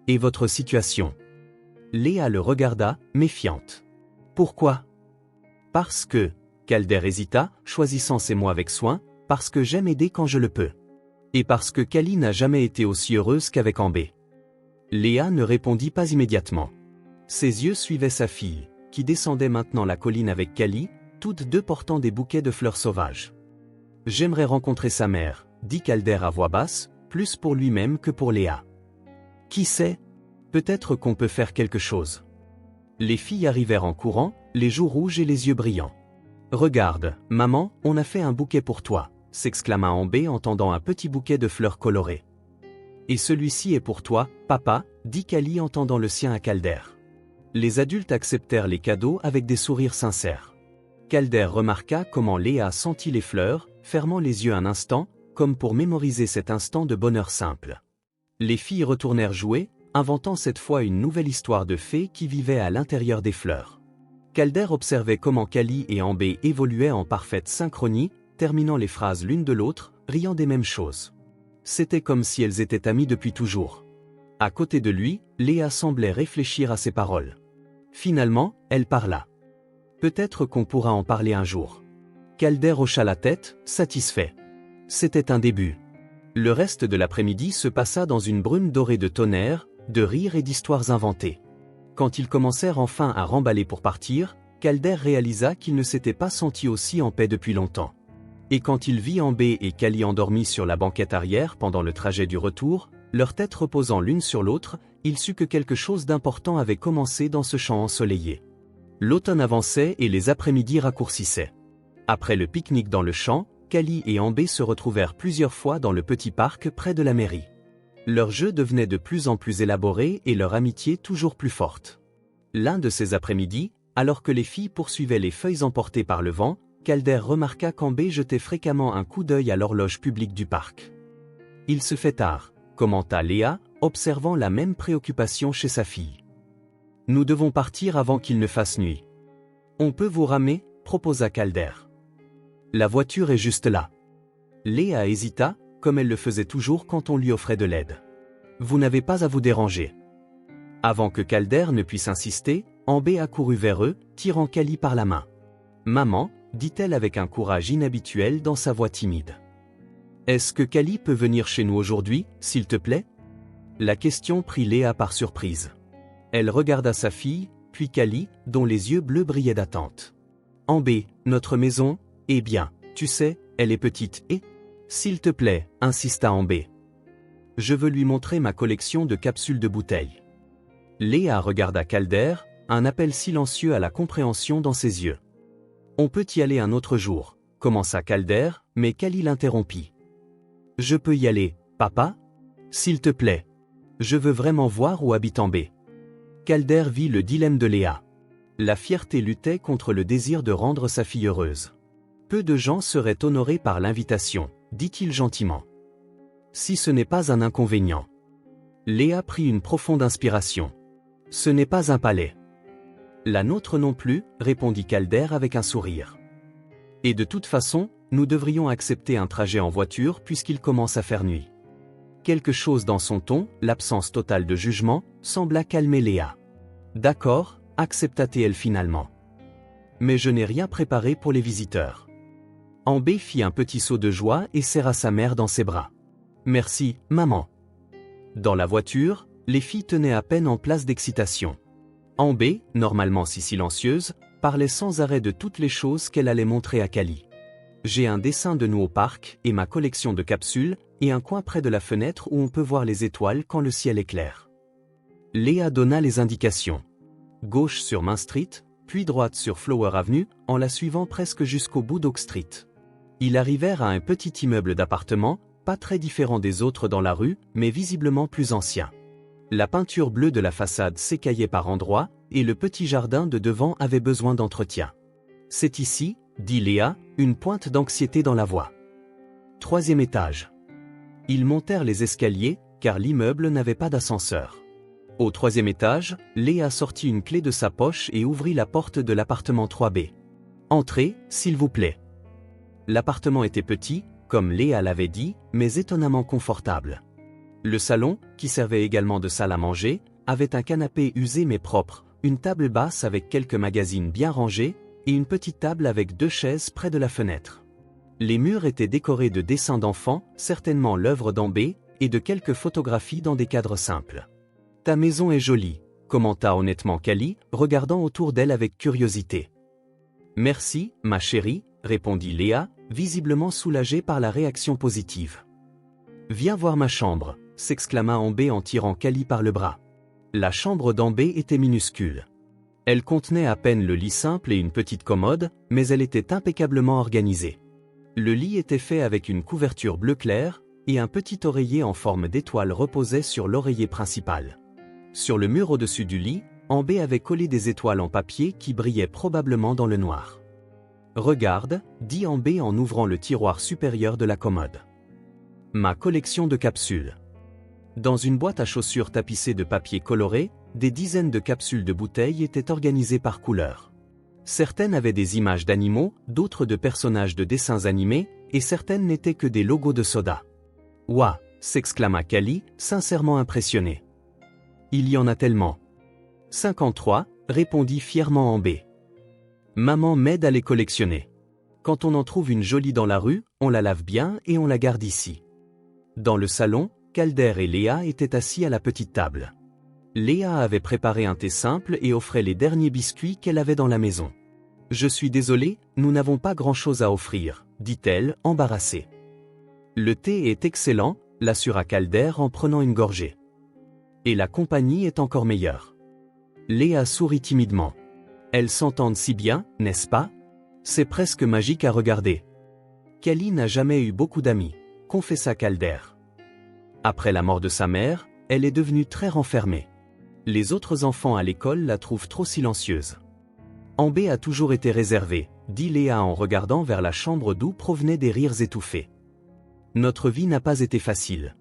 Et votre situation? Léa le regarda, méfiante. Pourquoi? Parce que, Calder hésita, choisissant ses mots avec soin, parce que j'aime aider quand je le peux. Et parce que Callie n'a jamais été aussi heureuse qu'avec Ambé. Léa ne répondit pas immédiatement. Ses yeux suivaient sa fille, qui descendait maintenant la colline avec Callie, toutes deux portant des bouquets de fleurs sauvages. J'aimerais rencontrer sa mère, dit Calder à voix basse, plus pour lui-même que pour Léa. Qui sait? Peut-être qu'on peut faire quelque chose. Les filles arrivèrent en courant, les joues rouges et les yeux brillants. Regarde, maman, on a fait un bouquet pour toi, s'exclama Ambé en tendant un petit bouquet de fleurs colorées. Et celui-ci est pour toi, papa, dit Callie en tendant le sien à Calder. Les adultes acceptèrent les cadeaux avec des sourires sincères. Calder remarqua comment Léa sentit les fleurs, fermant les yeux un instant, comme pour mémoriser cet instant de bonheur simple. Les filles retournèrent jouer, inventant cette fois une nouvelle histoire de fées qui vivaient à l'intérieur des fleurs. Calder observait comment Callie et Ambé évoluaient en parfaite synchronie, terminant les phrases l'une de l'autre, riant des mêmes choses. C'était comme si elles étaient amies depuis toujours. À côté de lui, Léa semblait réfléchir à ses paroles. Finalement, elle parla. Peut-être qu'on pourra en parler un jour. Calder hocha la tête, satisfait. C'était un début. Le reste de l'après-midi se passa dans une brume dorée de tonnerre, de rires et d'histoires inventées. Quand ils commencèrent enfin à remballer pour partir, Calder réalisa qu'il ne s'était pas senti aussi en paix depuis longtemps. Et quand il vit Ambé et Callie endormis sur la banquette arrière pendant le trajet du retour, leurs têtes reposant l'une sur l'autre, il sut que quelque chose d'important avait commencé dans ce champ ensoleillé. L'automne avançait et les après-midi raccourcissaient. Après le pique-nique dans le champ, Callie et Ambé se retrouvèrent plusieurs fois dans le petit parc près de la mairie. Leur jeu devenait de plus en plus élaboré et leur amitié toujours plus forte. L'un de ces après-midi, alors que les filles poursuivaient les feuilles emportées par le vent, Calder remarqua qu'Ambé jetait fréquemment un coup d'œil à l'horloge publique du parc. « Il se fait tard », commenta Léa, observant la même préoccupation chez sa fille. « Nous devons partir avant qu'il ne fasse nuit. »« On peut vous ramer » proposa Calder. « La voiture est juste là. » Léa hésita, comme elle le faisait toujours quand on lui offrait de l'aide. « Vous n'avez pas à vous déranger. » Avant que Calder ne puisse insister, Ambé accourut vers eux, tirant Callie par la main. « Maman » dit-elle avec un courage inhabituel dans sa voix timide. « Est-ce que Callie peut venir chez nous aujourd'hui, s'il te plaît ?» La question prit Léa par surprise. Elle regarda sa fille, puis Callie, dont les yeux bleus brillaient d'attente. « Ambé, notre maison, eh bien, tu sais, elle est petite et... » « S'il te plaît, insista Ambé. Je veux lui montrer ma collection de capsules de bouteilles. » Léa regarda Calder, un appel silencieux à la compréhension dans ses yeux. « On peut y aller un autre jour, » commença Calder, mais Callie l'interrompit. « Je peux y aller, papa? S'il te plaît. Je veux vraiment voir où habite Ambé. » Calder vit le dilemme de Léa. La fierté luttait contre le désir de rendre sa fille heureuse. Peu de gens seraient honorés par l'invitation, dit-il gentiment. Si ce n'est pas un inconvénient. Léa prit une profonde inspiration. Ce n'est pas un palais. La nôtre non plus, répondit Calder avec un sourire. Et de toute façon, nous devrions accepter un trajet en voiture puisqu'il commence à faire nuit. Quelque chose dans son ton, l'absence totale de jugement, sembla calmer Léa. D'accord, accepta-t-elle finalement. Mais je n'ai rien préparé pour les visiteurs. Ambé fit un petit saut de joie et serra sa mère dans ses bras. Merci, maman. Dans la voiture, les filles tenaient à peine en place d'excitation. Ambé, normalement si silencieuse, parlait sans arrêt de toutes les choses qu'elle allait montrer à Callie. J'ai un dessin de nous au parc et ma collection de capsules, et un coin près de la fenêtre où on peut voir les étoiles quand le ciel est clair. Léa donna les indications. Gauche sur Main Street, puis droite sur Flower Avenue, en la suivant presque jusqu'au bout d'Oak Street. Ils arrivèrent à un petit immeuble d'appartements, pas très différent des autres dans la rue, mais visiblement plus ancien. La peinture bleue de la façade s'écaillait par endroits, et le petit jardin de devant avait besoin d'entretien. « C'est ici », dit Léa, une pointe d'anxiété dans la voix. 3e étage. Ils montèrent les escaliers, car l'immeuble n'avait pas d'ascenseur. Au 3e étage, Léa sortit une clé de sa poche et ouvrit la porte de l'appartement 3B. « Entrez, s'il vous plaît. » L'appartement était petit, comme Léa l'avait dit, mais étonnamment confortable. Le salon, qui servait également de salle à manger, avait un canapé usé mais propre, une table basse avec quelques magazines bien rangés, et une petite table avec 2 chaises près de la fenêtre. Les murs étaient décorés de dessins d'enfants, certainement l'œuvre d'Ambé, et de quelques photographies dans des cadres simples. « Ta maison est jolie », commenta honnêtement Callie, regardant autour d'elle avec curiosité. « Merci, ma chérie », répondit Léa, visiblement soulagée par la réaction positive. « Viens voir ma chambre », s'exclama Ambé en tirant Callie par le bras. La chambre d'Ambé était minuscule. Elle contenait à peine le lit simple et une petite commode, mais elle était impeccablement organisée. Le lit était fait avec une couverture bleu clair, et un petit oreiller en forme d'étoile reposait sur l'oreiller principal. Sur le mur au-dessus du lit, Ambé avait collé des étoiles en papier qui brillaient probablement dans le noir. « Regarde », dit Ambé en ouvrant le tiroir supérieur de la commode. « Ma collection de capsules. » Dans une boîte à chaussures tapissée de papier coloré, des dizaines de capsules de bouteilles étaient organisées par couleur. Certaines avaient des images d'animaux, d'autres de personnages de dessins animés, et certaines n'étaient que des logos de soda. « Ouah !» s'exclama Callie, sincèrement impressionnée. « Il y en a tellement. »« 53, » répondit fièrement Ambé. « Maman m'aide à les collectionner. Quand on en trouve une jolie dans la rue, on la lave bien et on la garde ici. » Dans le salon, Calder et Léa étaient assis à la petite table. Léa avait préparé un thé simple et offrait les derniers biscuits qu'elle avait dans la maison. « Je suis désolée, nous n'avons pas grand-chose à offrir, » dit-elle, embarrassée. « Le thé est excellent, » l'assura Calder en prenant une gorgée. « Et la compagnie est encore meilleure. » Léa sourit timidement. « Elles s'entendent si bien, n'est-ce pas? C'est presque magique à regarder. » Callie n'a jamais eu beaucoup d'amis, confessa Calder. Après la mort de sa mère, elle est devenue très renfermée. Les autres enfants à l'école la trouvent trop silencieuse. Ambé a toujours été réservée, dit Léa en regardant vers la chambre d'où provenaient des rires étouffés. Notre vie n'a pas été facile.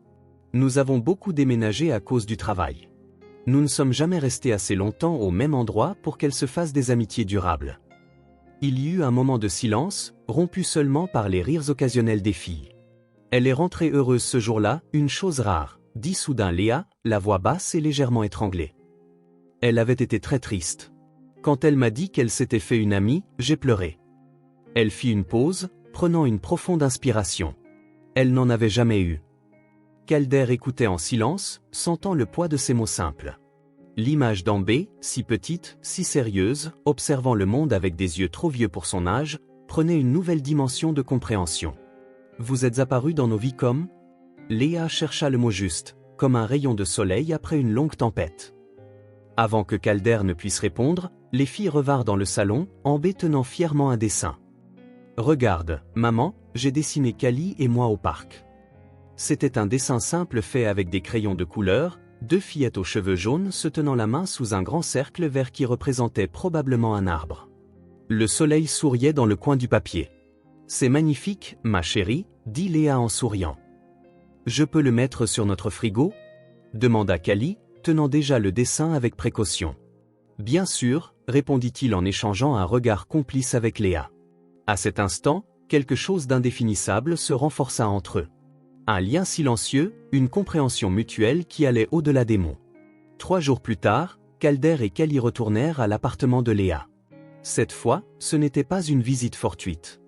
Nous avons beaucoup déménagé à cause du travail. Nous ne sommes jamais restés assez longtemps au même endroit pour qu'elle se fasse des amitiés durables. Il y eut un moment de silence, rompu seulement par les rires occasionnels des filles. Elle est rentrée heureuse ce jour-là, une chose rare, dit soudain Léa, la voix basse et légèrement étranglée. Elle avait été très triste. Quand elle m'a dit qu'elle s'était fait une amie, j'ai pleuré. Elle fit une pause, prenant une profonde inspiration. Elle n'en avait jamais eu. Calder écoutait en silence, sentant le poids de ces mots simples. L'image d'Ambé, si petite, si sérieuse, observant le monde avec des yeux trop vieux pour son âge, prenait une nouvelle dimension de compréhension. Vous êtes apparus dans nos vies comme... Léa chercha le mot juste, comme un rayon de soleil après une longue tempête. Avant que Calder ne puisse répondre, les filles revinrent dans le salon, Ambé tenant fièrement un dessin. « Regarde, maman, j'ai dessiné Callie et moi au parc. » C'était un dessin simple fait avec des crayons de couleur, 2 fillettes aux cheveux jaunes se tenant la main sous un grand cercle vert qui représentait probablement un arbre. Le soleil souriait dans le coin du papier. « C'est magnifique, ma chérie, » dit Léa en souriant. « Je peux le mettre sur notre frigo ?» demanda Callie, tenant déjà le dessin avec précaution. « Bien sûr, » répondit-il en échangeant un regard complice avec Léa. À cet instant, quelque chose d'indéfinissable se renforça entre eux. Un lien silencieux, une compréhension mutuelle qui allait au-delà des mots. 3 jours plus tard, Calder et Callie retournèrent à l'appartement de Léa. Cette fois, ce n'était pas une visite fortuite.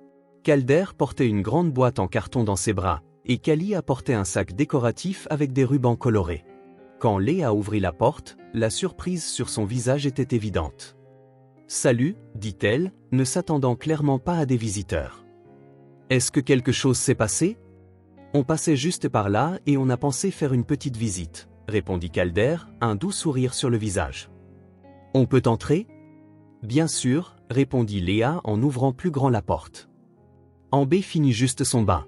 Calder portait une grande boîte en carton dans ses bras, et Callie apportait un sac décoratif avec des rubans colorés. Quand Léa ouvrit la porte, la surprise sur son visage était évidente. « Salut », dit-elle, ne s'attendant clairement pas à des visiteurs. « Est-ce que quelque chose s'est passé ? On passait juste par là et on a pensé faire une petite visite, » répondit Calder, un doux sourire sur le visage. « On peut entrer ? Bien sûr, répondit Léa en ouvrant plus grand la porte. Ambé finit juste son bain.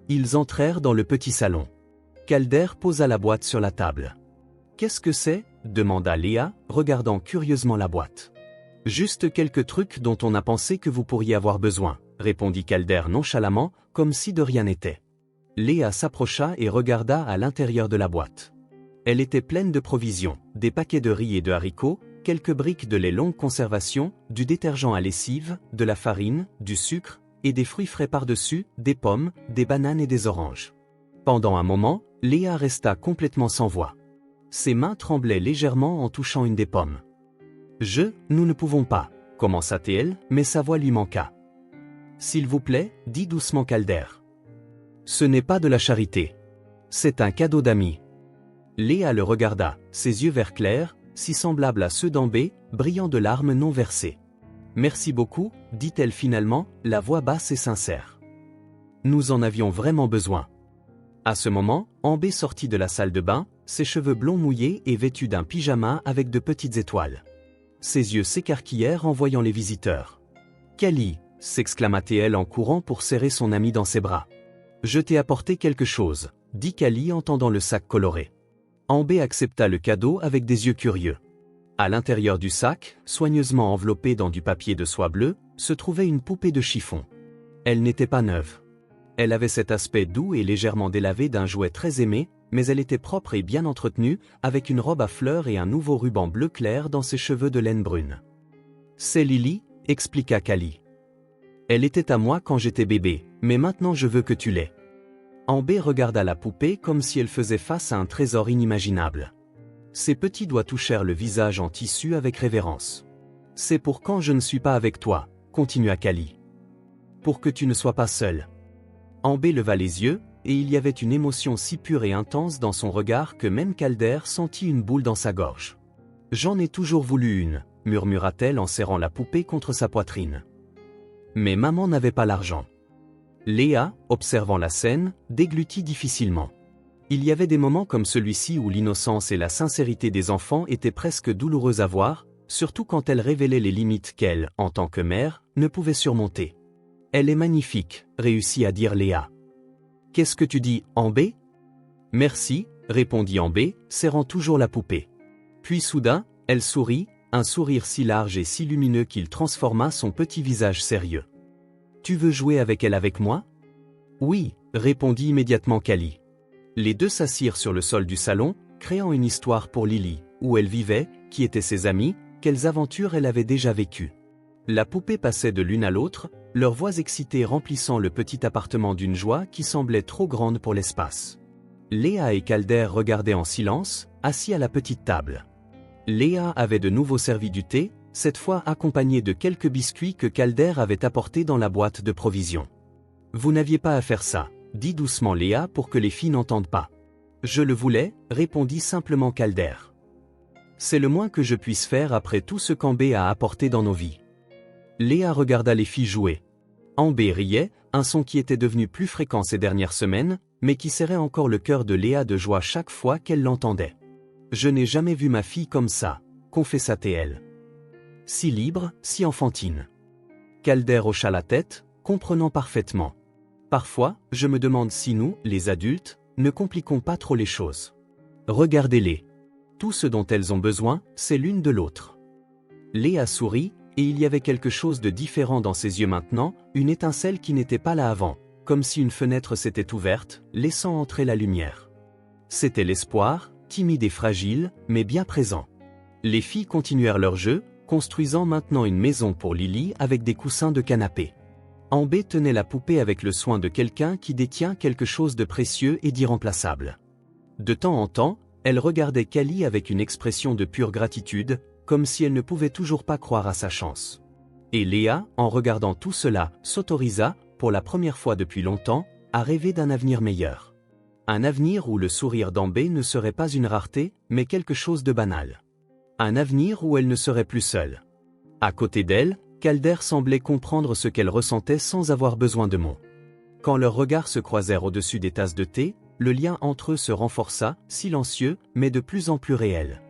Ils entrèrent dans le petit salon. Calder posa la boîte sur la table. Qu'est-ce que c'est? Demanda Léa, regardant curieusement la boîte. Juste quelques trucs dont on a pensé que vous pourriez avoir besoin, répondit Calder nonchalamment, comme si de rien n'était. Léa s'approcha et regarda à l'intérieur de la boîte. Elle était pleine de provisions, des paquets de riz et de haricots, quelques briques de lait longue conservation, du détergent à lessive, de la farine, du sucre, et des fruits frais par-dessus, des pommes, des bananes et des oranges. Pendant un moment, Léa resta complètement sans voix. Ses mains tremblaient légèrement en touchant une des pommes. Nous ne pouvons pas, commença-t-elle, mais sa voix lui manqua. S'il vous plaît, dit doucement Calder. Ce n'est pas de la charité. C'est un cadeau d'amis. Léa le regarda, ses yeux vert clair, si semblables à ceux d'Ambé, brillants de larmes non versées. Merci beaucoup, dit-elle finalement, la voix basse et sincère. Nous en avions vraiment besoin. À ce moment, Ambé sortit de la salle de bain, ses cheveux blonds mouillés et vêtus d'un pyjama avec de petites étoiles. Ses yeux s'écarquillèrent en voyant les visiteurs. « Kali !» s'exclama-t-elle en courant pour serrer son amie dans ses bras. « Je t'ai apporté quelque chose », dit Kali en tendant le sac coloré. Ambé accepta le cadeau avec des yeux curieux. À l'intérieur du sac, soigneusement enveloppée dans du papier de soie bleue, se trouvait une poupée de chiffon. Elle n'était pas neuve. Elle avait cet aspect doux et légèrement délavé d'un jouet très aimé, mais elle était propre et bien entretenue, avec une robe à fleurs et un nouveau ruban bleu clair dans ses cheveux de laine brune. « C'est Lily », expliqua Kali. « Elle était à moi quand j'étais bébé, mais maintenant je veux que tu l'aies. » Ambé regarda la poupée comme si elle faisait face à un trésor inimaginable. Ses petits doigts touchèrent le visage en tissu avec révérence. « C'est pour quand je ne suis pas avec toi, » continua Kali. « Pour que tu ne sois pas seul. » Ambé leva les yeux, et il y avait une émotion si pure et intense dans son regard que même Calder sentit une boule dans sa gorge. « J'en ai toujours voulu une, » murmura-t-elle en serrant la poupée contre sa poitrine. Mais maman n'avait pas l'argent. Léa, observant la scène, déglutit difficilement. Il y avait des moments comme celui-ci où l'innocence et la sincérité des enfants étaient presque douloureuses à voir, surtout quand elle révélait les limites qu'elle, en tant que mère, ne pouvait surmonter. « Elle est magnifique, » réussit à dire Léa. « Qu'est-ce que tu dis, Ambé ?»« Merci, » répondit Ambé, serrant toujours la poupée. Puis soudain, elle sourit, un sourire si large et si lumineux qu'il transforma son petit visage sérieux. « Tu veux jouer avec elle avec moi ?»« Oui, » répondit immédiatement Kali. Les deux s'assirent sur le sol du salon, créant une histoire pour Lily, où elle vivait, qui étaient ses amis, quelles aventures elle avait déjà vécues. La poupée passait de l'une à l'autre, leurs voix excitées remplissant le petit appartement d'une joie qui semblait trop grande pour l'espace. Léa et Calder regardaient en silence, assis à la petite table. Léa avait de nouveau servi du thé, cette fois accompagné de quelques biscuits que Calder avait apportés dans la boîte de provisions. « Vous n'aviez pas à faire ça, » dit doucement Léa pour que les filles n'entendent pas. « Je le voulais, » répondit simplement Calder. « C'est le moins que je puisse faire après tout ce qu'Ambé a apporté dans nos vies. » Léa regarda les filles jouer. Ambé riait, un son qui était devenu plus fréquent ces dernières semaines, mais qui serrait encore le cœur de Léa de joie chaque fois qu'elle l'entendait. « Je n'ai jamais vu ma fille comme ça, » confessa-t-elle. « Si libre, si enfantine. » Calder hocha la tête, comprenant parfaitement. « Parfois, je me demande si nous, les adultes, ne compliquons pas trop les choses. Regardez-les. Tout ce dont elles ont besoin, c'est l'une de l'autre. » Léa sourit, et il y avait quelque chose de différent dans ses yeux maintenant, une étincelle qui n'était pas là avant, comme si une fenêtre s'était ouverte, laissant entrer la lumière. C'était l'espoir, timide et fragile, mais bien présent. Les filles continuèrent leur jeu, construisant maintenant une maison pour Lily avec des coussins de canapé. Ambé tenait la poupée avec le soin de quelqu'un qui détient quelque chose de précieux et d'irremplaçable. De temps en temps, elle regardait Kali avec une expression de pure gratitude, comme si elle ne pouvait toujours pas croire à sa chance. Et Léa, en regardant tout cela, s'autorisa, pour la première fois depuis longtemps, à rêver d'un avenir meilleur. Un avenir où le sourire d'Ambé ne serait pas une rareté, mais quelque chose de banal. Un avenir où elle ne serait plus seule. À côté d'elle, Calder semblait comprendre ce qu'elle ressentait sans avoir besoin de mots. Quand leurs regards se croisèrent au-dessus des tasses de thé, le lien entre eux se renforça, silencieux, mais de plus en plus réel.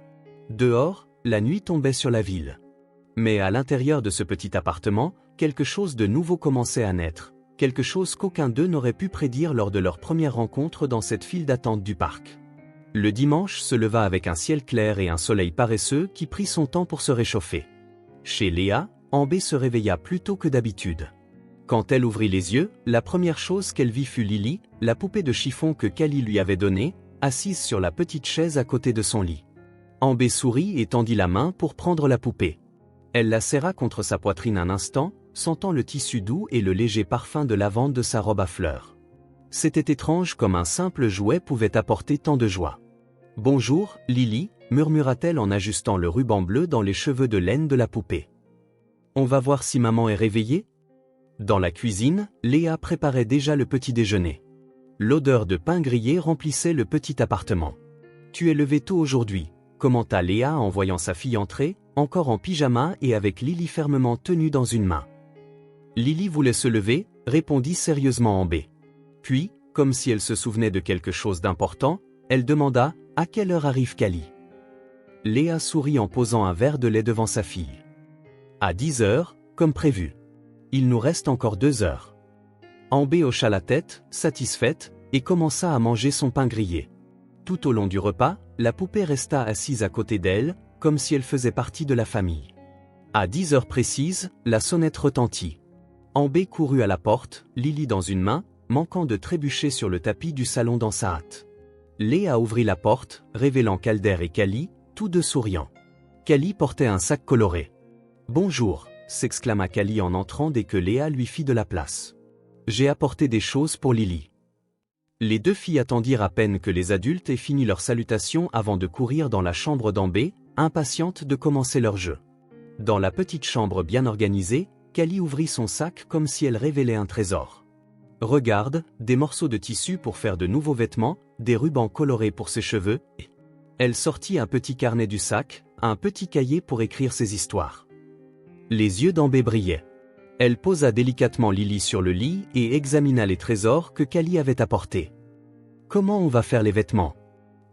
Dehors, la nuit tombait sur la ville. Mais à l'intérieur de ce petit appartement, quelque chose de nouveau commençait à naître, quelque chose qu'aucun d'eux n'aurait pu prédire lors de leur première rencontre dans cette file d'attente du parc. Le dimanche se leva avec un ciel clair et un soleil paresseux qui prit son temps pour se réchauffer. Chez Léa, Ambé se réveilla plus tôt que d'habitude. Quand elle ouvrit les yeux, la première chose qu'elle vit fut Lily, la poupée de chiffon que Cali lui avait donnée, assise sur la petite chaise à côté de son lit. Ambé sourit et tendit la main pour prendre la poupée. Elle la serra contre sa poitrine un instant, sentant le tissu doux et le léger parfum de lavande de sa robe à fleurs. C'était étrange comme un simple jouet pouvait apporter tant de joie. « Bonjour, Lily », murmura-t-elle en ajustant le ruban bleu dans les cheveux de laine de la poupée. « On va voir si maman est réveillée ?» Dans la cuisine, Léa préparait déjà le petit déjeuner. L'odeur de pain grillé remplissait le petit appartement. « Tu es levé tôt aujourd'hui », commenta Léa en voyant sa fille entrer, encore en pyjama et avec Lily fermement tenue dans une main. Lily voulait se lever, répondit sérieusement Ambé. Puis, comme si elle se souvenait de quelque chose d'important, elle demanda « À quelle heure arrive Cali ?» Léa sourit en posant un verre de lait devant sa fille. « À 10 heures, comme prévu. Il nous reste encore 2 heures. » Ambé hocha la tête, satisfaite, et commença à manger son pain grillé. Tout au long du repas, la poupée resta assise à côté d'elle, comme si elle faisait partie de la famille. À 10 heures précises, la sonnette retentit. Ambé courut à la porte, Lily dans une main, manquant de trébucher sur le tapis du salon dans sa hâte. Léa ouvrit la porte, révélant Calder et Cali, tous deux souriants. Cali portait un sac coloré. « Bonjour », s'exclama Cali en entrant dès que Léa lui fit de la place. « J'ai apporté des choses pour Lily. » Les deux filles attendirent à peine que les adultes aient fini leurs salutations avant de courir dans la chambre d'Ambé, impatientes de commencer leur jeu. Dans la petite chambre bien organisée, Cali ouvrit son sac comme si elle révélait un trésor. Regarde, des morceaux de tissu pour faire de nouveaux vêtements, des rubans colorés pour ses cheveux, et... Elle sortit un petit carnet du sac, un petit cahier pour écrire ses histoires. Les yeux d'Ambé brillaient. Elle posa délicatement Lily sur le lit et examina les trésors que Cali avait apportés. « Comment on va faire les vêtements ?»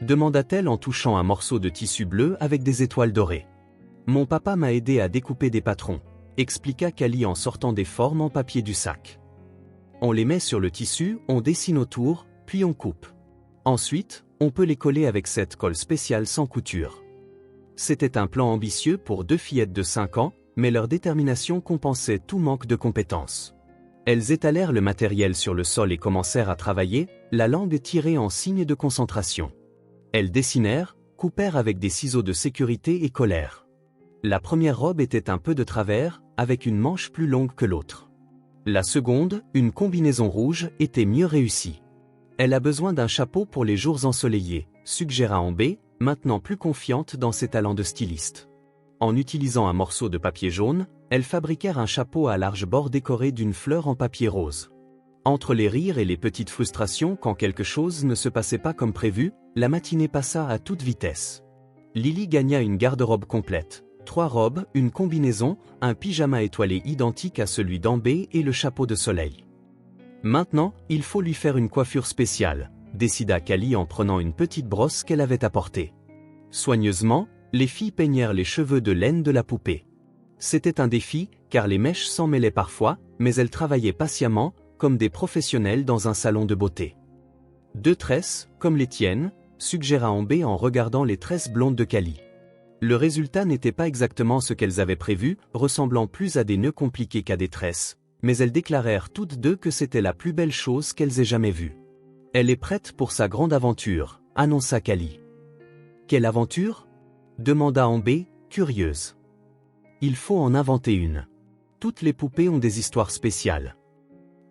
demanda-t-elle en touchant un morceau de tissu bleu avec des étoiles dorées. « Mon papa m'a aidé à découper des patrons », expliqua Cali en sortant des formes en papier du sac. On les met sur le tissu, on dessine autour, puis on coupe. Ensuite, on peut les coller avec cette colle spéciale sans couture. C'était un plan ambitieux pour deux fillettes de 5 ans, mais leur détermination compensait tout manque de compétences. Elles étalèrent le matériel sur le sol et commencèrent à travailler, la langue tirée en signe de concentration. Elles dessinèrent, coupèrent avec des ciseaux de sécurité et collèrent. La première robe était un peu de travers, avec une manche plus longue que l'autre. La seconde, une combinaison rouge, était mieux réussie. Elle a besoin d'un chapeau pour les jours ensoleillés, suggéra Ambé, maintenant plus confiante dans ses talents de styliste. En utilisant un morceau de papier jaune, elles fabriquèrent un chapeau à large bord décoré d'une fleur en papier rose. Entre les rires et les petites frustrations quand quelque chose ne se passait pas comme prévu, la matinée passa à toute vitesse. Lily gagna une garde-robe complète. 3 robes, une combinaison, un pyjama étoilé identique à celui d'Ambé et le chapeau de soleil. Maintenant, il faut lui faire une coiffure spéciale, décida Cali en prenant une petite brosse qu'elle avait apportée. Soigneusement, les filles peignèrent les cheveux de laine de la poupée. C'était un défi, car les mèches s'en mêlaient parfois, mais elles travaillaient patiemment, comme des professionnels dans un salon de beauté. 2 tresses, comme les tiennes, suggéra Ambé en regardant les tresses blondes de Cali. Le résultat n'était pas exactement ce qu'elles avaient prévu, ressemblant plus à des nœuds compliqués qu'à des tresses, mais elles déclarèrent toutes deux que c'était la plus belle chose qu'elles aient jamais vue. « Elle est prête pour sa grande aventure », annonça Cali. « Quelle aventure ?» demanda Ambé, curieuse. « Il faut en inventer une. Toutes les poupées ont des histoires spéciales. »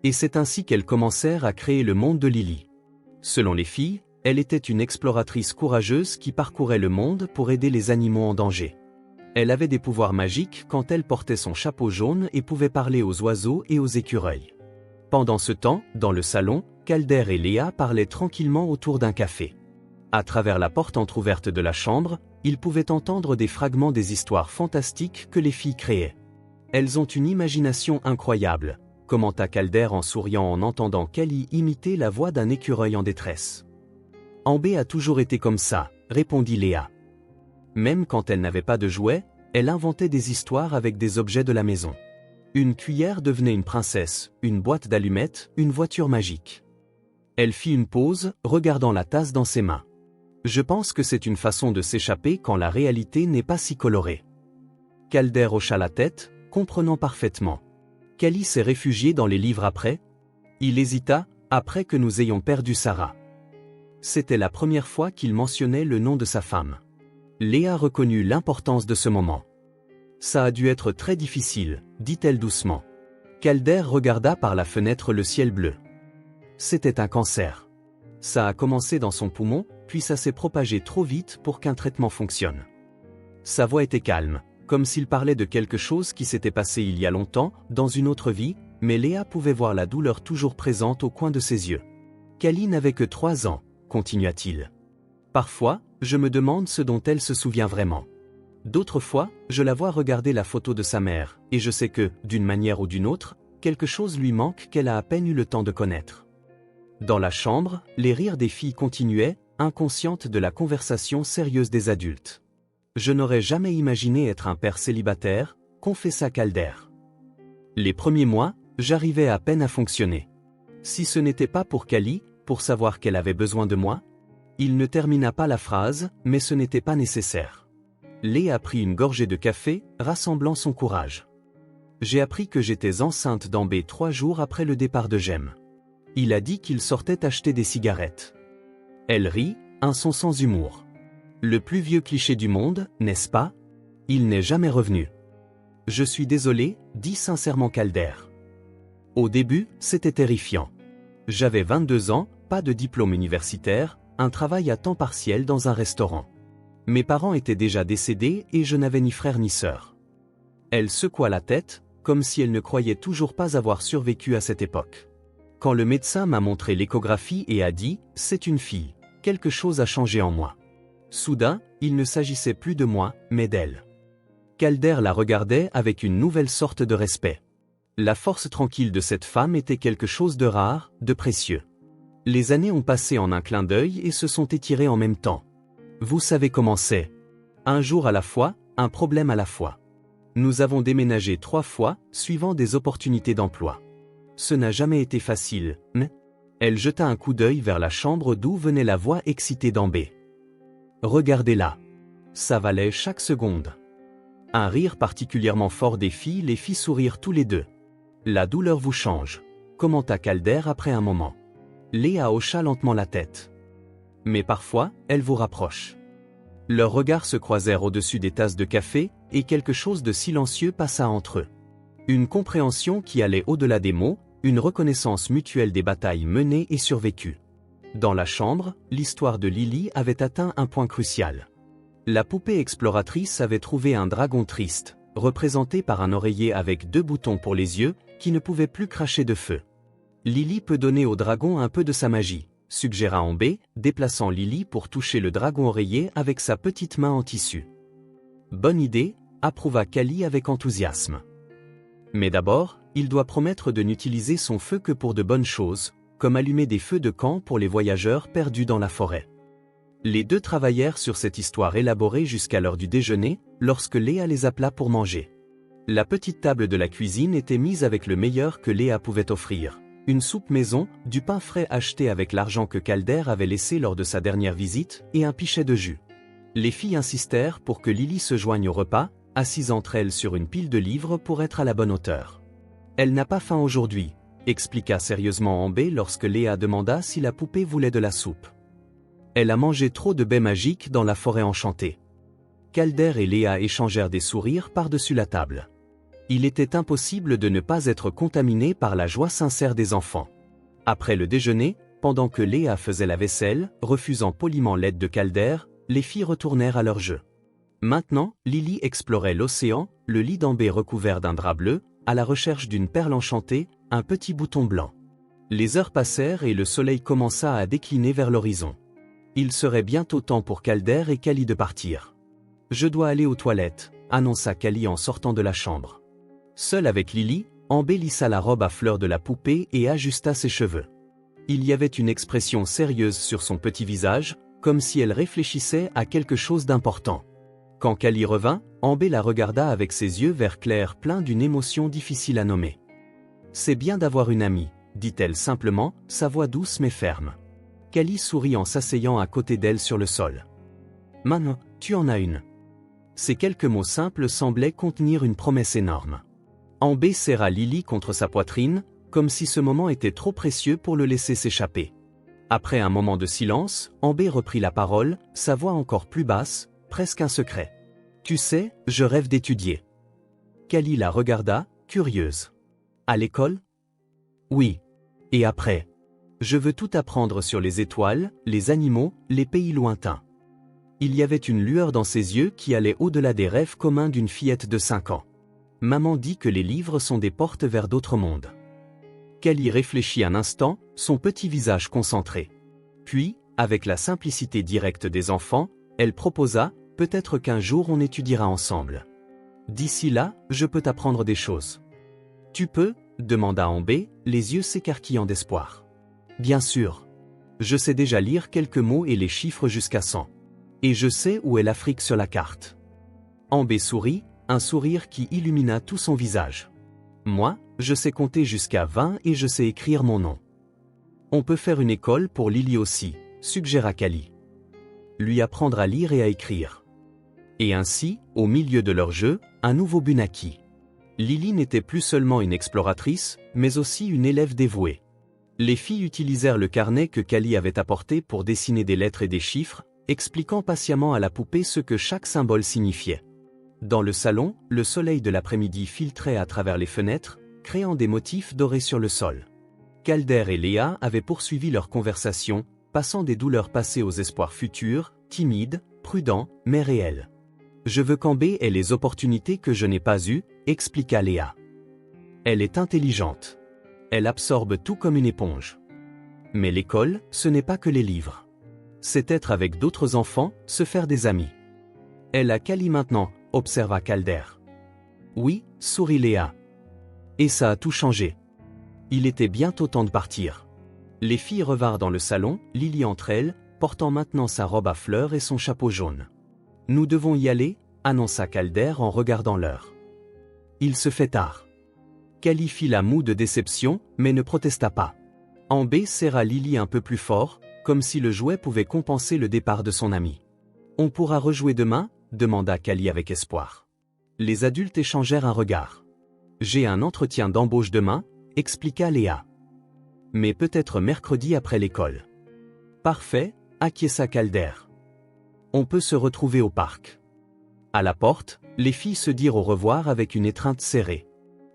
Et c'est ainsi qu'elles commencèrent à créer le monde de Lily. Selon les filles, elle était une exploratrice courageuse qui parcourait le monde pour aider les animaux en danger. Elle avait des pouvoirs magiques quand elle portait son chapeau jaune et pouvait parler aux oiseaux et aux écureuils. Pendant ce temps, dans le salon, Calder et Léa parlaient tranquillement autour d'un café. À travers la porte entrouverte de la chambre, ils pouvaient entendre des fragments des histoires fantastiques que les filles créaient. « Elles ont une imagination incroyable », commenta Calder en souriant en entendant Cali imiter la voix d'un écureuil en détresse. « Ambé a toujours été comme ça », répondit Léa. Même quand elle n'avait pas de jouets, elle inventait des histoires avec des objets de la maison. Une cuillère devenait une princesse, une boîte d'allumettes, une voiture magique. Elle fit une pause, regardant la tasse dans ses mains. Je pense que c'est une façon de s'échapper quand la réalité n'est pas si colorée. Calder hocha la tête, comprenant parfaitement. Callie s'est réfugiée dans les livres après? Il hésita, après que nous ayons perdu Sarah. C'était la première fois qu'il mentionnait le nom de sa femme. Léa reconnut l'importance de ce moment. Ça a dû être très difficile, dit-elle doucement. Calder regarda par la fenêtre le ciel bleu. C'était un cancer. Ça a commencé dans son poumon, puis ça s'est propagé trop vite pour qu'un traitement fonctionne. Sa voix était calme, comme s'il parlait de quelque chose qui s'était passé il y a longtemps, dans une autre vie, mais Léa pouvait voir la douleur toujours présente au coin de ses yeux. Callie n'avait que 3 ans, continua-t-il. Parfois, je me demande ce dont elle se souvient vraiment. D'autres fois, je la vois regarder la photo de sa mère, et je sais que, d'une manière ou d'une autre, quelque chose lui manque qu'elle a à peine eu le temps de connaître. Dans la chambre, les rires des filles continuaient, inconscientes de la conversation sérieuse des adultes. Je n'aurais jamais imaginé être un père célibataire, confessa Calder. Les premiers mois, j'arrivais à peine à fonctionner. Si ce n'était pas pour Callie, pour savoir qu'elle avait besoin de moi. Il ne termina pas la phrase, mais ce n'était pas nécessaire. Léa prit une gorgée de café, rassemblant son courage. J'ai appris que j'étais enceinte d'Ambé 3 jours après le départ de Jem. Il a dit qu'il sortait acheter des cigarettes. Elle rit, un son sans humour. Le plus vieux cliché du monde, n'est-ce pas? Il n'est jamais revenu. Je suis désolé, dit sincèrement Calder. Au début, c'était terrifiant. J'avais 22 ans, pas de diplôme universitaire, un travail à temps partiel dans un restaurant. Mes parents étaient déjà décédés et je n'avais ni frère ni sœur. Elle secoua la tête, comme si elle ne croyait toujours pas avoir survécu à cette époque. Quand le médecin m'a montré l'échographie et a dit « c'est une fille », quelque chose a changé en moi. Soudain, il ne s'agissait plus de moi, mais d'elle. Calder la regardait avec une nouvelle sorte de respect. La force tranquille de cette femme était quelque chose de rare, de précieux. Les années ont passé en un clin d'œil et se sont étirées en même temps. Vous savez comment c'est. Un jour à la fois, un problème à la fois. Nous avons déménagé 3 fois, suivant des opportunités d'emploi. Ce n'a jamais été facile, mais... Elle jeta un coup d'œil vers la chambre d'où venait la voix excitée d'Ambé. Regardez-la. Ça valait chaque seconde. Un rire particulièrement fort des filles les fit sourire tous les deux. La douleur vous change, commenta Calder après un moment. Léa hocha lentement la tête. Mais parfois, elle vous rapproche. Leurs regards se croisèrent au-dessus des tasses de café, et quelque chose de silencieux passa entre eux. Une compréhension qui allait au-delà des mots, une reconnaissance mutuelle des batailles menées et survécues. Dans la chambre, l'histoire de Lily avait atteint un point crucial. La poupée exploratrice avait trouvé un dragon triste, représenté par un oreiller avec 2 boutons pour les yeux, qui ne pouvait plus cracher de feu. Lily peut donner au dragon un peu de sa magie, suggéra Ambé, déplaçant Lily pour toucher le dragon oreiller avec sa petite main en tissu. Bonne idée, approuva Callie avec enthousiasme. Mais d'abord, il doit promettre de n'utiliser son feu que pour de bonnes choses, comme allumer des feux de camp pour les voyageurs perdus dans la forêt. Les deux travaillèrent sur cette histoire élaborée jusqu'à l'heure du déjeuner, lorsque Léa les appela pour manger. La petite table de la cuisine était mise avec le meilleur que Léa pouvait offrir. Une soupe maison, du pain frais acheté avec l'argent que Calder avait laissé lors de sa dernière visite, et un pichet de jus. Les filles insistèrent pour que Lily se joigne au repas, assise entre elles sur une pile de livres pour être à la bonne hauteur. Elle n'a pas faim aujourd'hui, expliqua sérieusement Ambé lorsque Léa demanda si la poupée voulait de la soupe. Elle a mangé trop de baies magiques dans la forêt enchantée. Calder et Léa échangèrent des sourires par-dessus la table. Il était impossible de ne pas être contaminé par la joie sincère des enfants. Après le déjeuner, pendant que Léa faisait la vaisselle, refusant poliment l'aide de Calder, les filles retournèrent à leur jeu. Maintenant, Lily explorait l'océan, le lit d'Ambé recouvert d'un drap bleu, à la recherche d'une perle enchantée, un petit bouton blanc. Les heures passèrent et le soleil commença à décliner vers l'horizon. Il serait bientôt temps pour Calder et Callie de partir. « Je dois aller aux toilettes », annonça Callie en sortant de la chambre. Seule avec Lily, Ambé lissa la robe à fleurs de la poupée et ajusta ses cheveux. Il y avait une expression sérieuse sur son petit visage, comme si elle réfléchissait à quelque chose d'important. Quand Callie revint, Ambé la regarda avec ses yeux vert clair pleins d'une émotion difficile à nommer. « C'est bien d'avoir une amie, » dit-elle simplement, sa voix douce mais ferme. Callie sourit en s'asseyant à côté d'elle sur le sol. « Maman, tu en as une. » Ces quelques mots simples semblaient contenir une promesse énorme. Ambé serra Lily contre sa poitrine, comme si ce moment était trop précieux pour le laisser s'échapper. Après un moment de silence, Ambé reprit la parole, sa voix encore plus basse, presque un secret. « Tu sais, je rêve d'étudier. » Callie la regarda, curieuse. « À l'école ? » ?»« Oui. Et après ? Je veux tout apprendre sur les étoiles, les animaux, les pays lointains. » Il y avait une lueur dans ses yeux qui allait au-delà des rêves communs d'une fillette de 5 ans. Maman dit que les livres sont des portes vers d'autres mondes. Callie réfléchit un instant, son petit visage concentré. Puis, avec la simplicité directe des enfants, elle proposa, peut-être qu'un jour on étudiera ensemble. D'ici là, je peux t'apprendre des choses. Tu peux ? Demanda Ambé, les yeux s'écarquillant d'espoir. Bien sûr. Je sais déjà lire quelques mots et les chiffres jusqu'à 100. Et je sais où est l'Afrique sur la carte. Ambé sourit, un sourire qui illumina tout son visage. Moi, je sais compter jusqu'à 20 et je sais écrire mon nom. On peut faire une école pour Lily aussi, suggéra Callie. Lui apprendre à lire et à écrire. Et ainsi, au milieu de leur jeu, un nouveau but naquit. Lily n'était plus seulement une exploratrice, mais aussi une élève dévouée. Les filles utilisèrent le carnet que Callie avait apporté pour dessiner des lettres et des chiffres, expliquant patiemment à la poupée ce que chaque symbole signifiait. Dans le salon, le soleil de l'après-midi filtrait à travers les fenêtres, créant des motifs dorés sur le sol. Calder et Léa avaient poursuivi leur conversation, passant des douleurs passées aux espoirs futurs, timides, prudents, mais réels. « Je veux qu'Ambé ait les opportunités que je n'ai pas eues, » expliqua Léa. « Elle est intelligente. Elle absorbe tout comme une éponge. Mais l'école, ce n'est pas que les livres. C'est être avec d'autres enfants, se faire des amis. » « Elle a Callie maintenant, » observa Calder. « Oui, » sourit Léa. « Et ça a tout changé. » Il était bientôt temps de partir. Les filles revinrent dans le salon, Lily entre elles, portant maintenant sa robe à fleurs et son chapeau jaune. « Nous devons y aller, » annonça Calder en regardant l'heure. « Il se fait tard. » Callie fit la moue de déception, mais ne protesta pas. Ambé serra Lily un peu plus fort, comme si le jouet pouvait compenser le départ de son ami. « On pourra rejouer demain ?» demanda Callie avec espoir. Les adultes échangèrent un regard. « J'ai un entretien d'embauche demain », expliqua Léa. « Mais peut-être mercredi après l'école. »« Parfait », acquiesça Calder. « On peut se retrouver au parc. » À la porte, les filles se dirent au revoir avec une étreinte serrée.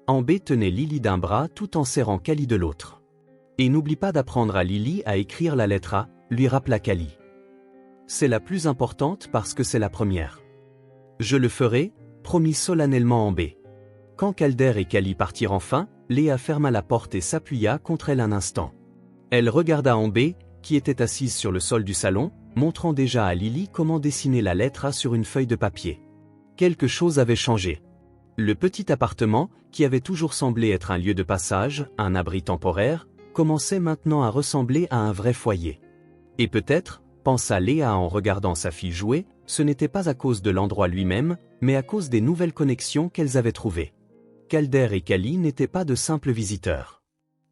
Ambé tenait Lily d'un bras tout en serrant Callie de l'autre. « Et n'oublie pas d'apprendre à Lily à écrire la lettre A », lui rappela Callie. « C'est la plus importante parce que c'est la première. » « Je le ferai, » promit solennellement Ambé. Quand Calder et Callie partirent enfin, Léa ferma la porte et s'appuya contre elle un instant. Elle regarda Ambé, qui était assise sur le sol du salon, montrant déjà à Lily comment dessiner la lettre A sur une feuille de papier. Quelque chose avait changé. Le petit appartement, qui avait toujours semblé être un lieu de passage, un abri temporaire, commençait maintenant à ressembler à un vrai foyer. Et peut-être, pensa Léa en regardant sa fille jouer, ce n'était pas à cause de l'endroit lui-même, mais à cause des nouvelles connexions qu'elles avaient trouvées. Calder et Callie n'étaient pas de simples visiteurs.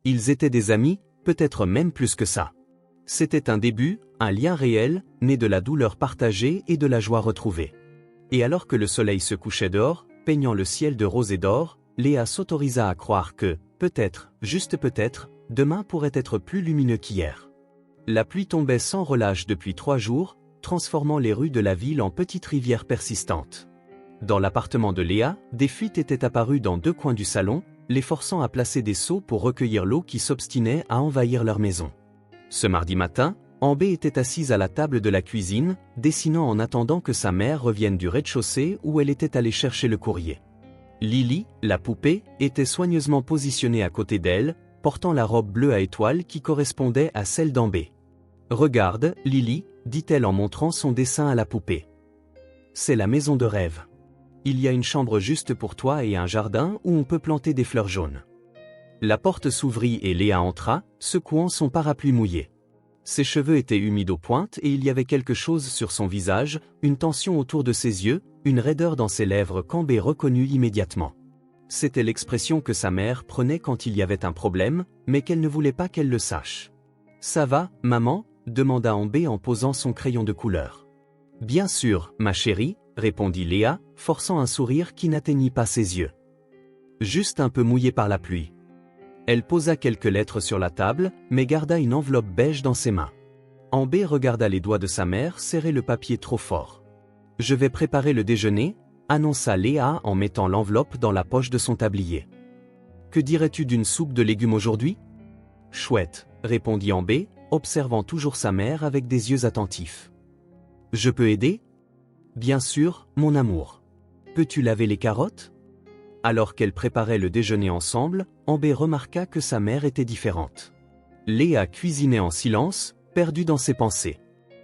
Ils étaient des amis, peut-être même plus que ça. C'était un début, un lien réel, né de la douleur partagée et de la joie retrouvée. Et alors que le soleil se couchait dehors, peignant le ciel de rose et d'or, Léa s'autorisa à croire que, peut-être, juste peut-être, demain pourrait être plus lumineux qu'hier. La pluie tombait sans relâche depuis 3 jours, transformant les rues de la ville en petites rivières persistantes. Dans l'appartement de Léa, des fuites étaient apparues dans 2 coins du salon, les forçant à placer des seaux pour recueillir l'eau qui s'obstinait à envahir leur maison. Ce mardi matin, Ambé était assise à la table de la cuisine, dessinant en attendant que sa mère revienne du rez-de-chaussée où elle était allée chercher le courrier. Lily, la poupée, était soigneusement positionnée à côté d'elle, portant la robe bleue à étoiles qui correspondait à celle d'Ambé. « Regarde, Lily », dit-elle en montrant son dessin à la poupée. « C'est la maison de rêve. Il y a une chambre juste pour toi et un jardin où on peut planter des fleurs jaunes. » La porte s'ouvrit et Léa entra, secouant son parapluie mouillé. Ses cheveux étaient humides aux pointes et il y avait quelque chose sur son visage, une tension autour de ses yeux, une raideur dans ses lèvres qu'Amber reconnut immédiatement. C'était l'expression que sa mère prenait quand il y avait un problème, mais qu'elle ne voulait pas qu'elle le sache. « Ça va, maman ?» demanda Amber en posant son crayon de couleur. « Bien sûr, ma chérie », répondit Léa, forçant un sourire qui n'atteignit pas ses yeux. Juste un peu mouillé par la pluie. Elle posa quelques lettres sur la table, mais garda une enveloppe beige dans ses mains. Amber regarda les doigts de sa mère serrer le papier trop fort. « Je vais préparer le déjeuner », annonça Léa en mettant l'enveloppe dans la poche de son tablier. « Que dirais-tu d'une soupe de légumes aujourd'hui ?»« Chouette », répondit Amber, observant toujours sa mère avec des yeux attentifs. « Je peux aider ?»« Bien sûr, mon amour. Peux-tu laver les carottes ?» Alors qu'elle préparait le déjeuner ensemble, Amber remarqua que sa mère était différente. Léa cuisinait en silence, perdue dans ses pensées.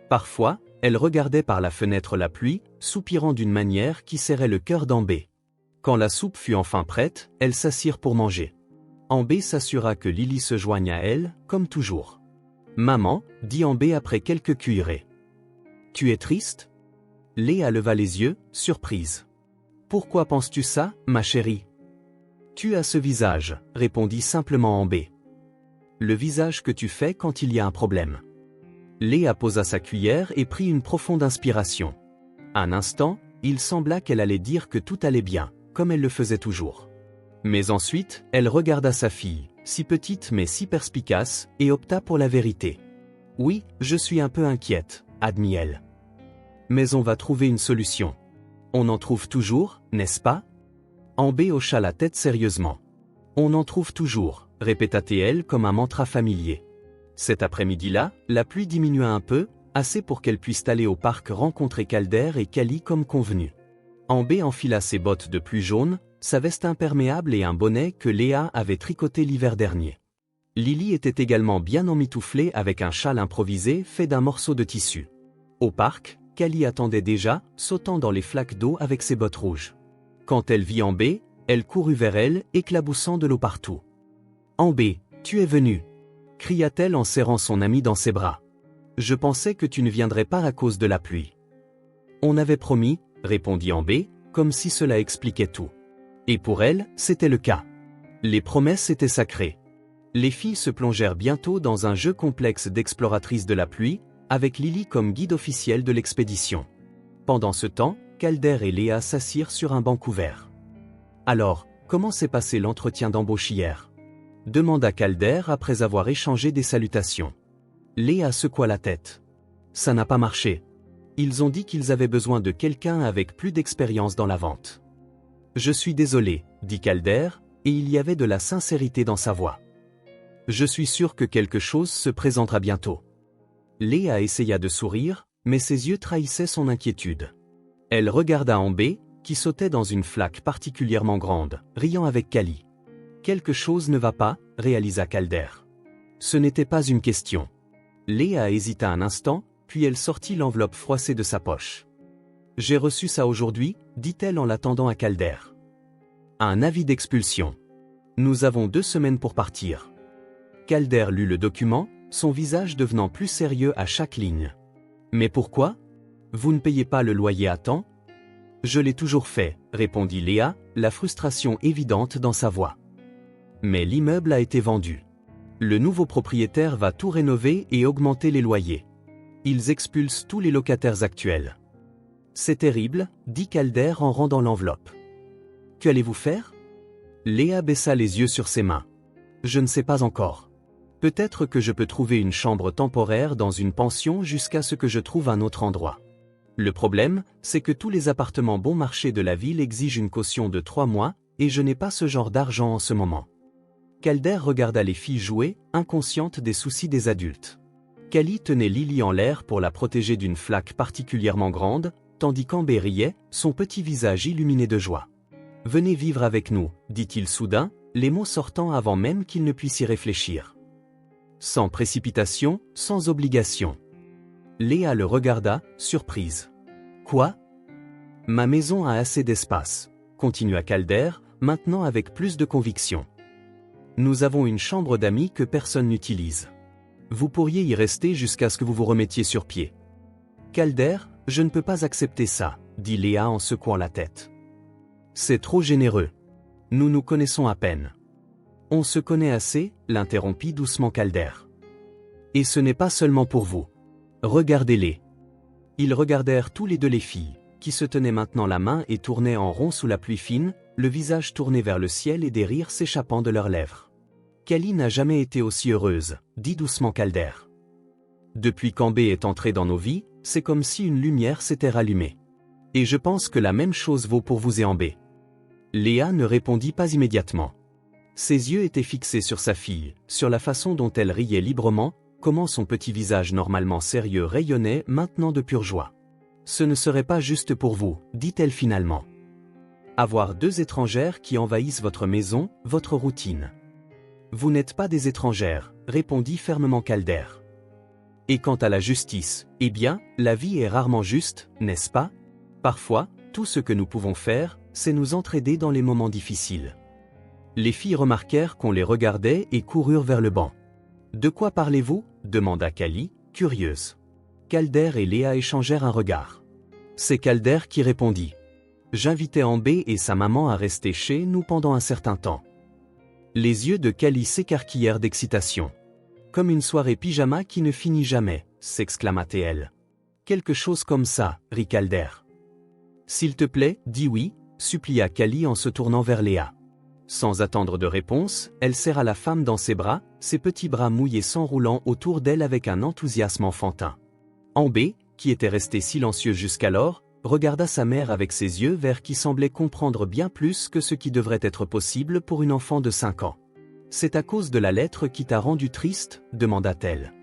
Parfois, elle regardait par la fenêtre la pluie, soupirant d'une manière qui serrait le cœur d'Amber. Quand la soupe fut enfin prête, elles s'assirent pour manger. Amber s'assura que Lily se joigne à elle, comme toujours. « Maman, » dit Amber après quelques cuillerées. « Tu es triste ?» Léa leva les yeux, surprise. « Pourquoi penses-tu ça, ma chérie ?»« Tu as ce visage, » répondit simplement Amber. « Le visage que tu fais quand il y a un problème. » Léa posa sa cuillère et prit une profonde inspiration. Un instant, il sembla qu'elle allait dire que tout allait bien, comme elle le faisait toujours. Mais ensuite, elle regarda sa fille, si petite mais si perspicace, et opta pour la vérité. « Oui, je suis un peu inquiète, » admit-elle. « Mais on va trouver une solution. On en trouve toujours, n'est-ce pas ?» Amber hocha la tête sérieusement. « On en trouve toujours », répéta-t-elle comme un mantra familier. Cet après-midi-là, la pluie diminua un peu, assez pour qu'elle puisse aller au parc rencontrer Calder et Callie comme convenu. Amber enfila ses bottes de pluie jaune, sa veste imperméable et un bonnet que Léa avait tricoté l'hiver dernier. Lily était également bien emmitouflée avec un châle improvisé fait d'un morceau de tissu. Au parc, Callie attendait déjà, sautant dans les flaques d'eau avec ses bottes rouges. Quand elle vit Amber, elle courut vers elle, éclaboussant de l'eau partout. « Amber, tu es venue !» cria-t-elle en serrant son amie dans ses bras. « Je pensais que tu ne viendrais pas à cause de la pluie. »« On avait promis, » répondit Amber, comme si cela expliquait tout. Et pour elle, c'était le cas. Les promesses étaient sacrées. Les filles se plongèrent bientôt dans un jeu complexe d'exploratrices de la pluie, avec Lily comme guide officiel de l'expédition. Pendant ce temps, Calder et Léa s'assirent sur un banc couvert. « Alors, comment s'est passé l'entretien d'embauche hier ?» demanda Calder après avoir échangé des salutations. Léa secoua la tête. « Ça n'a pas marché. Ils ont dit qu'ils avaient besoin de quelqu'un avec plus d'expérience dans la vente. »« Je suis désolé, » dit Calder, et il y avait de la sincérité dans sa voix. « Je suis sûr que quelque chose se présentera bientôt. » Léa essaya de sourire, mais ses yeux trahissaient son inquiétude. Elle regarda Amber, qui sautait dans une flaque particulièrement grande, riant avec Callie. « Quelque chose ne va pas, » réalisa Calder. Ce n'était pas une question. Léa hésita un instant, puis elle sortit l'enveloppe froissée de sa poche. « J'ai reçu ça aujourd'hui, » dit-elle en l'attendant à Calder. « Un avis d'expulsion. Nous avons 2 semaines pour partir. » Calder lut le document, son visage devenant plus sérieux à chaque ligne. « Mais pourquoi ? Vous ne payez pas le loyer à temps ? » « Je l'ai toujours fait, » répondit Léa, la frustration évidente dans sa voix. « Mais l'immeuble a été vendu. Le nouveau propriétaire va tout rénover et augmenter les loyers. Ils expulsent tous les locataires actuels. »« C'est terrible, » dit Calder en rendant l'enveloppe. « Qu'allez-vous faire ?» Léa baissa les yeux sur ses mains. « Je ne sais pas encore. Peut-être que je peux trouver une chambre temporaire dans une pension jusqu'à ce que je trouve un autre endroit. Le problème, c'est que tous les appartements bon marché de la ville exigent une caution de 3 mois, et je n'ai pas ce genre d'argent en ce moment. » Calder regarda les filles jouer, inconscientes des soucis des adultes. Callie tenait Lily en l'air pour la protéger d'une flaque particulièrement grande, tandis qu'Amber riait, son petit visage illuminé de joie. « Venez vivre avec nous, » dit-il soudain, les mots sortant avant même qu'il ne puisse y réfléchir. Sans précipitation, sans obligation. Léa le regarda, surprise. « Quoi ? » « Ma maison a assez d'espace, » continua Calder, maintenant avec plus de conviction. « Nous avons une chambre d'amis que personne n'utilise. Vous pourriez y rester jusqu'à ce que vous vous remettiez sur pied. Calder, je ne peux pas accepter ça, dit Léa en secouant la tête. C'est trop généreux. Nous nous connaissons à peine. On se connaît assez, l'interrompit doucement Calder. Et ce n'est pas seulement pour vous. Regardez-les. Ils regardèrent tous les deux les filles, qui se tenaient maintenant la main et tournaient en rond sous la pluie fine, le visage tourné vers le ciel et des rires s'échappant de leurs lèvres. Callie n'a jamais été aussi heureuse, dit doucement Calder. Depuis qu'Ambé est entré dans nos vies, c'est comme si une lumière s'était rallumée. Et je pense que la même chose vaut pour vous et Ambé. Léa ne répondit pas immédiatement. Ses yeux étaient fixés sur sa fille, sur la façon dont elle riait librement, comment son petit visage normalement sérieux rayonnait maintenant de pure joie. Ce ne serait pas juste pour vous, dit-elle finalement. Avoir deux étrangères qui envahissent votre maison, votre routine. Vous n'êtes pas des étrangères, répondit fermement Calder. Et quant à la justice, eh bien, la vie est rarement juste, n'est-ce pas? Parfois, tout ce que nous pouvons faire, c'est nous entraider dans les moments difficiles. Les filles remarquèrent qu'on les regardait et coururent vers le banc. De quoi parlez-vous? Demanda Callie, curieuse. Calder et Léa échangèrent un regard. C'est Calder qui répondit. J'invitais Ambé et sa maman à rester chez nous pendant un certain temps. Les yeux de Callie s'écarquillèrent d'excitation. Comme une soirée pyjama qui ne finit jamais, s'exclama-t-elle. Quelque chose comme ça, rit Calder. S'il te plaît, dis oui, supplia Callie en se tournant vers Léa. Sans attendre de réponse, elle serra la femme dans ses bras, ses petits bras mouillés s'enroulant autour d'elle avec un enthousiasme enfantin. Ambé, qui était resté silencieux jusqu'alors, regarda sa mère avec ses yeux verts qui semblaient comprendre bien plus que ce qui devrait être possible pour une enfant de 5 ans. « C'est à cause de la lettre qui t'a rendu triste ?» demanda-t-elle.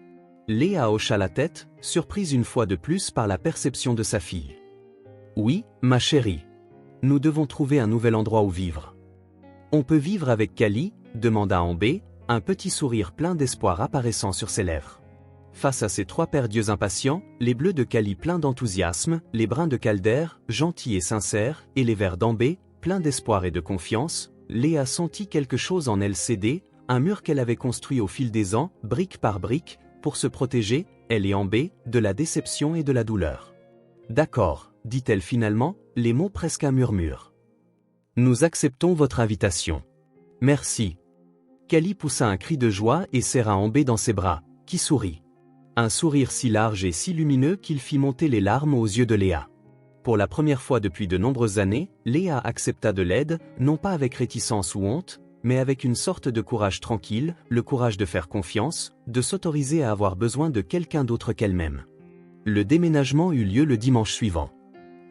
Léa hocha la tête, surprise une fois de plus par la perception de sa fille. « Oui, ma chérie. Nous devons trouver un nouvel endroit où vivre. » « On peut vivre avec Callie ?» demanda Ambé, un petit sourire plein d'espoir apparaissant sur ses lèvres. Face à ces trois pères d'yeux impatients, les bleus de Callie pleins d'enthousiasme, les bruns de Calder, gentils et sincères, et les verts d'Ambé, pleins d'espoir et de confiance, Léa sentit quelque chose en elle céder, un mur qu'elle avait construit au fil des ans, brique par brique, pour se protéger, elle et Ambé, de la déception et de la douleur. « D'accord, » dit-elle finalement, les mots presque un murmure. Nous acceptons votre invitation. Merci. Callie poussa un cri de joie et serra Ambé dans ses bras, qui sourit. Un sourire si large et si lumineux qu'il fit monter les larmes aux yeux de Léa. Pour la première fois depuis de nombreuses années, Léa accepta de l'aide, non pas avec réticence ou honte, mais avec une sorte de courage tranquille, le courage de faire confiance, de s'autoriser à avoir besoin de quelqu'un d'autre qu'elle-même. Le déménagement eut lieu le dimanche suivant.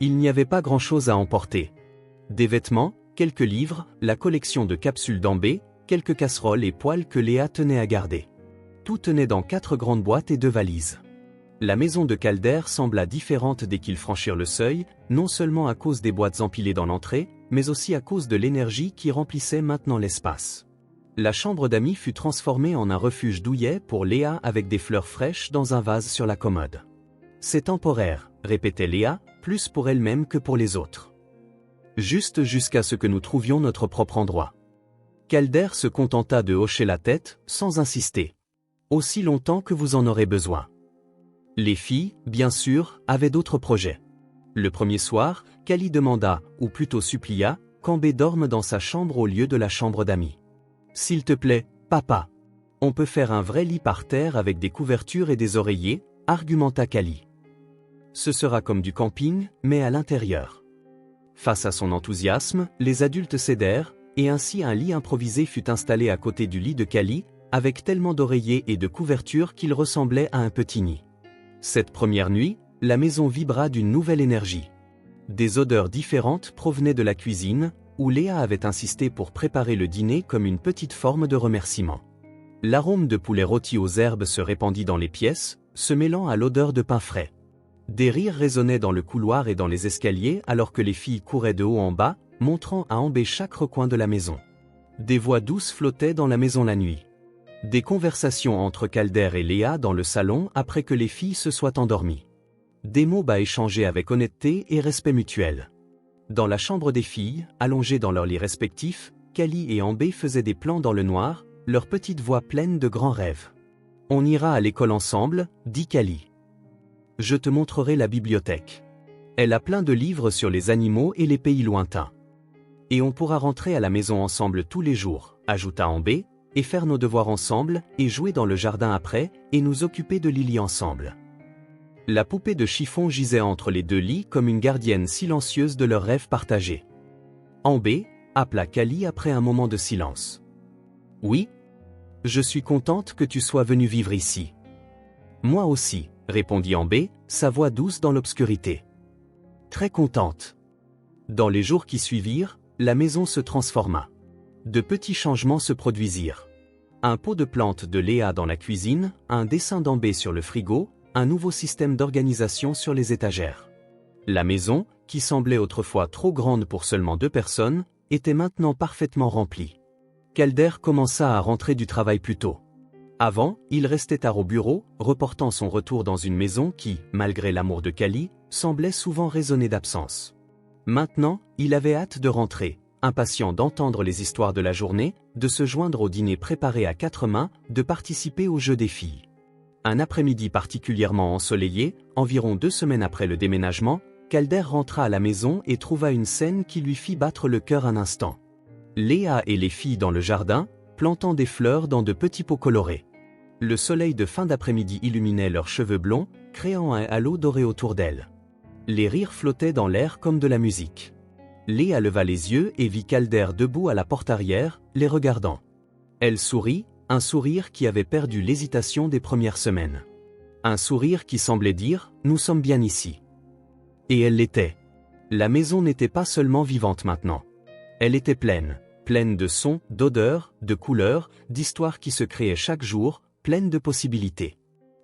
Il n'y avait pas grand-chose à emporter. Des vêtements, quelques livres, la collection de capsules d'Ambé, quelques casseroles et poêles que Léa tenait à garder. Tout tenait dans 4 grandes boîtes et 2 valises. La maison de Calder sembla différente dès qu'ils franchirent le seuil, non seulement à cause des boîtes empilées dans l'entrée, mais aussi à cause de l'énergie qui remplissait maintenant l'espace. La chambre d'amis fut transformée en un refuge douillet pour Léa avec des fleurs fraîches dans un vase sur la commode. « C'est temporaire », répétait Léa, plus pour elle-même que pour les autres. Juste jusqu'à ce que nous trouvions notre propre endroit. Calder se contenta de hocher la tête, sans insister. Aussi longtemps que vous en aurez besoin. Les filles, bien sûr, avaient d'autres projets. Le premier soir, Callie demanda, ou plutôt supplia, qu'Ambé dorme dans sa chambre au lieu de la chambre d'amis. « S'il te plaît, papa. On peut faire un vrai lit par terre avec des couvertures et des oreillers, argumenta Callie. Ce sera comme du camping, mais à l'intérieur. Face à son enthousiasme, les adultes cédèrent, et ainsi un lit improvisé fut installé à côté du lit de Callie, avec tellement d'oreillers et de couvertures qu'il ressemblait à un petit nid. Cette première nuit, la maison vibra d'une nouvelle énergie. Des odeurs différentes provenaient de la cuisine, où Léa avait insisté pour préparer le dîner comme une petite forme de remerciement. L'arôme de poulet rôti aux herbes se répandit dans les pièces, se mêlant à l'odeur de pain frais. Des rires résonnaient dans le couloir et dans les escaliers alors que les filles couraient de haut en bas, montrant à Ambé chaque recoin de la maison. Des voix douces flottaient dans la maison la nuit. Des conversations entre Calder et Léa dans le salon après que les filles se soient endormies. Des mots bas échangés avec honnêteté et respect mutuel. Dans la chambre des filles, allongées dans leurs lits respectifs, Callie et Ambé faisaient des plans dans le noir, leurs petites voix pleines de grands rêves. On ira à l'école ensemble, dit Callie. Je te montrerai la bibliothèque. Elle a plein de livres sur les animaux et les pays lointains. Et on pourra rentrer à la maison ensemble tous les jours, ajouta Ambé, et faire nos devoirs ensemble, et jouer dans le jardin après, et nous occuper de Lily ensemble. La poupée de chiffon gisait entre les deux lits comme une gardienne silencieuse de leurs rêves partagés. Ambé, appela Callie après un moment de silence. Oui. Je suis contente que tu sois venue vivre ici. Moi aussi, répondit Ambé, sa voix douce dans l'obscurité. Très contente. Dans les jours qui suivirent, la maison se transforma. De petits changements se produisirent. Un pot de plantes de Léa dans la cuisine, un dessin d'Ambé sur le frigo, un nouveau système d'organisation sur les étagères. La maison, qui semblait autrefois trop grande pour seulement 2 personnes, était maintenant parfaitement remplie. Calder commença à rentrer du travail plus tôt. Avant, il restait tard au bureau, reportant son retour dans une maison qui, malgré l'amour de Callie, semblait souvent résonner d'absence. Maintenant, il avait hâte de rentrer, impatient d'entendre les histoires de la journée, de se joindre au dîner préparé à 4 mains, de participer au jeu des filles. Un après-midi particulièrement ensoleillé, environ 2 semaines après le déménagement, Calder rentra à la maison et trouva une scène qui lui fit battre le cœur un instant. Léa et les filles dans le jardin, plantant des fleurs dans de petits pots colorés. Le soleil de fin d'après-midi illuminait leurs cheveux blonds, créant un halo doré autour d'elles. Les rires flottaient dans l'air comme de la musique. Léa leva les yeux et vit Calder debout à la porte arrière, les regardant. Elle sourit, un sourire qui avait perdu l'hésitation des premières semaines. Un sourire qui semblait dire « Nous sommes bien ici ». Et elle l'était. La maison n'était pas seulement vivante maintenant. Elle était pleine de sons, d'odeurs, de couleurs, d'histoires qui se créaient chaque jour, pleine de possibilités.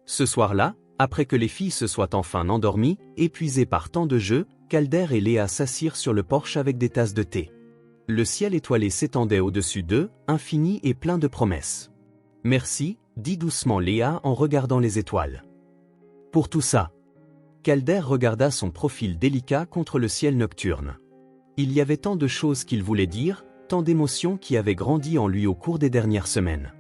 Ce soir-là, après que les filles se soient enfin endormies, épuisées par tant de jeux, Calder et Léa s'assirent sur le porche avec des tasses de thé. Le ciel étoilé s'étendait au-dessus d'eux, infini et plein de promesses. « Merci », dit doucement Léa en regardant les étoiles. « Pour tout ça ». Calder regarda son profil délicat contre le ciel nocturne. Il y avait tant de choses qu'il voulait dire, tant d'émotions qui avaient grandi en lui au cours des dernières semaines.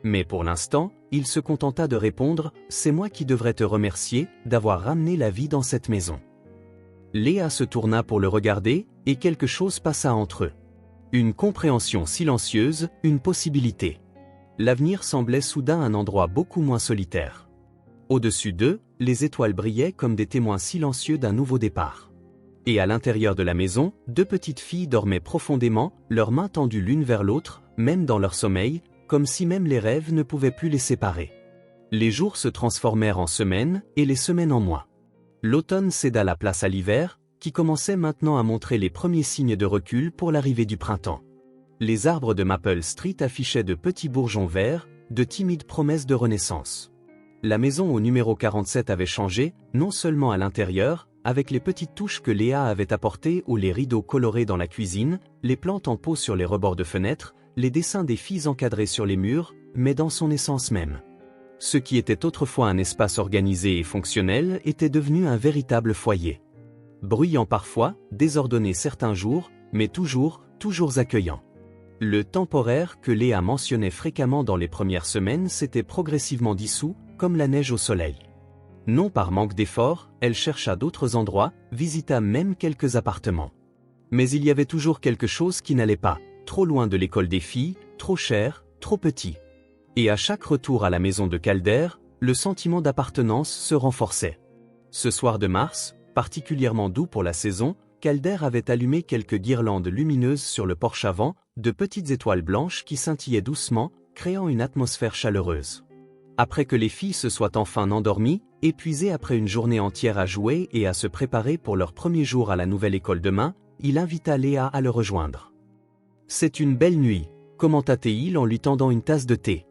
Mais pour l'instant, il se contenta de répondre « C'est moi qui devrais te remercier d'avoir ramené la vie dans cette maison ». Léa se tourna pour le regarder, et quelque chose passa entre eux. Une compréhension silencieuse, une possibilité. L'avenir semblait soudain un endroit beaucoup moins solitaire. Au-dessus d'eux, les étoiles brillaient comme des témoins silencieux d'un nouveau départ. Et à l'intérieur de la maison, 2 petites filles dormaient profondément, leurs mains tendues l'une vers l'autre, même dans leur sommeil, comme si même les rêves ne pouvaient plus les séparer. Les jours se transformèrent en semaines, et les semaines en mois. L'automne céda la place à l'hiver, qui commençait maintenant à montrer les premiers signes de recul pour l'arrivée du printemps. Les arbres de Maple Street affichaient de petits bourgeons verts, de timides promesses de renaissance. La maison au numéro 47 avait changé, non seulement à l'intérieur, avec les petites touches que Léa avait apportées ou les rideaux colorés dans la cuisine, les plantes en pot sur les rebords de fenêtres, les dessins des filles encadrés sur les murs, mais dans son essence même. Ce qui était autrefois un espace organisé et fonctionnel était devenu un véritable foyer. Bruyant parfois, désordonné certains jours, mais toujours accueillant. Le temporaire que Léa mentionnait fréquemment dans les premières semaines s'était progressivement dissous, comme la neige au soleil. Non par manque d'effort, elle chercha d'autres endroits, visita même quelques appartements. Mais il y avait toujours quelque chose qui n'allait pas, trop loin de l'école des filles, trop cher, trop petit. Et à chaque retour à la maison de Calder, le sentiment d'appartenance se renforçait. Ce soir de mars, particulièrement doux pour la saison, Calder avait allumé quelques guirlandes lumineuses sur le porche avant, de petites étoiles blanches qui scintillaient doucement, créant une atmosphère chaleureuse. Après que les filles se soient enfin endormies, épuisées après une journée entière à jouer et à se préparer pour leur premier jour à la nouvelle école demain, il invita Léa à le rejoindre. « C'est une belle nuit », commenta-t-il en lui tendant une tasse de thé.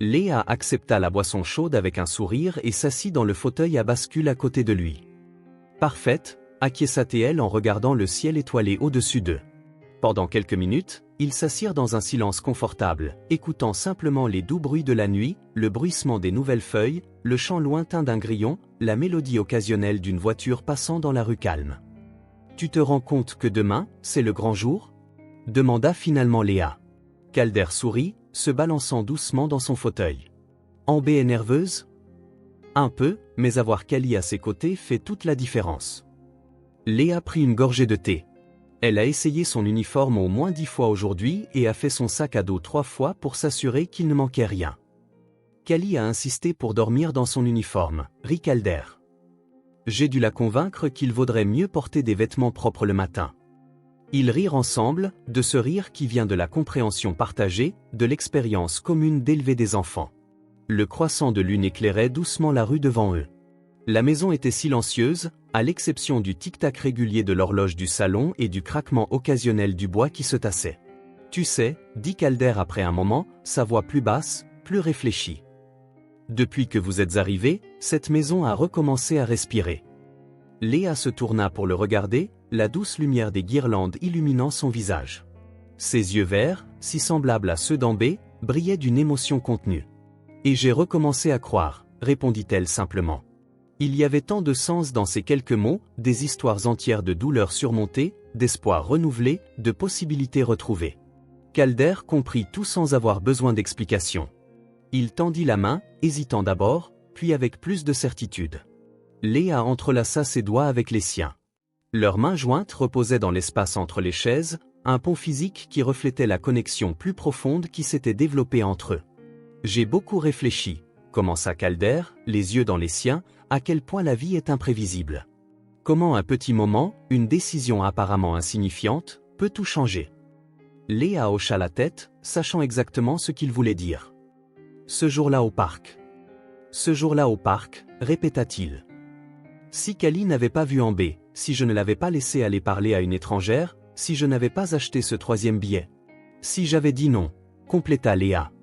Léa accepta la boisson chaude avec un sourire et s'assit dans le fauteuil à bascule à côté de lui. « Parfaite », acquiesça-t-elle en regardant le ciel étoilé au-dessus d'eux. Pendant quelques minutes, ils s'assirent dans un silence confortable, écoutant simplement les doux bruits de la nuit, le bruissement des nouvelles feuilles, le chant lointain d'un grillon, la mélodie occasionnelle d'une voiture passant dans la rue calme. « Tu te rends compte que demain, c'est le grand jour ?» demanda finalement Léa. Calder sourit, se balançant doucement dans son fauteuil. « Amber est nerveuse? Un peu, mais avoir Callie à ses côtés fait toute la différence. Léa prit une gorgée de thé. Elle a essayé son uniforme au moins 10 fois aujourd'hui et a fait son sac à dos 3 fois pour s'assurer qu'il ne manquait rien. Callie a insisté pour dormir dans son uniforme, rit Calder. J'ai dû la convaincre qu'il vaudrait mieux porter des vêtements propres le matin. Ils rirent ensemble, de ce rire qui vient de la compréhension partagée, de l'expérience commune d'élever des enfants. Le croissant de lune éclairait doucement la rue devant eux. La maison était silencieuse, à l'exception du tic-tac régulier de l'horloge du salon et du craquement occasionnel du bois qui se tassait. Tu sais, dit Calder après un moment, sa voix plus basse, plus réfléchie. Depuis que vous êtes arrivé, cette maison a recommencé à respirer. Léa se tourna pour le regarder, la douce lumière des guirlandes illuminant son visage. Ses yeux verts, si semblables à ceux d'Amber, brillaient d'une émotion contenue. Et j'ai recommencé à croire, répondit-elle simplement. Il y avait tant de sens dans ces quelques mots, des histoires entières de douleurs surmontées, d'espoirs renouvelés, de possibilités retrouvées. Calder comprit tout sans avoir besoin d'explication. Il tendit la main, hésitant d'abord, puis avec plus de certitude. Léa entrelaça ses doigts avec les siens. Leurs mains jointes reposaient dans l'espace entre les chaises, un pont physique qui reflétait la connexion plus profonde qui s'était développée entre eux. J'ai beaucoup réfléchi, commença Calder, les yeux dans les siens, à quel point la vie est imprévisible. Comment un petit moment, une décision apparemment insignifiante, peut tout changer. Léa hocha la tête, sachant exactement ce qu'il voulait dire. Ce jour-là au parc. Ce jour-là au parc, répéta-t-il. Si Callie n'avait pas vu Amber, si je ne l'avais pas laissé aller parler à une étrangère, si je n'avais pas acheté ce 3e billet. Si j'avais dit non, compléta Léa.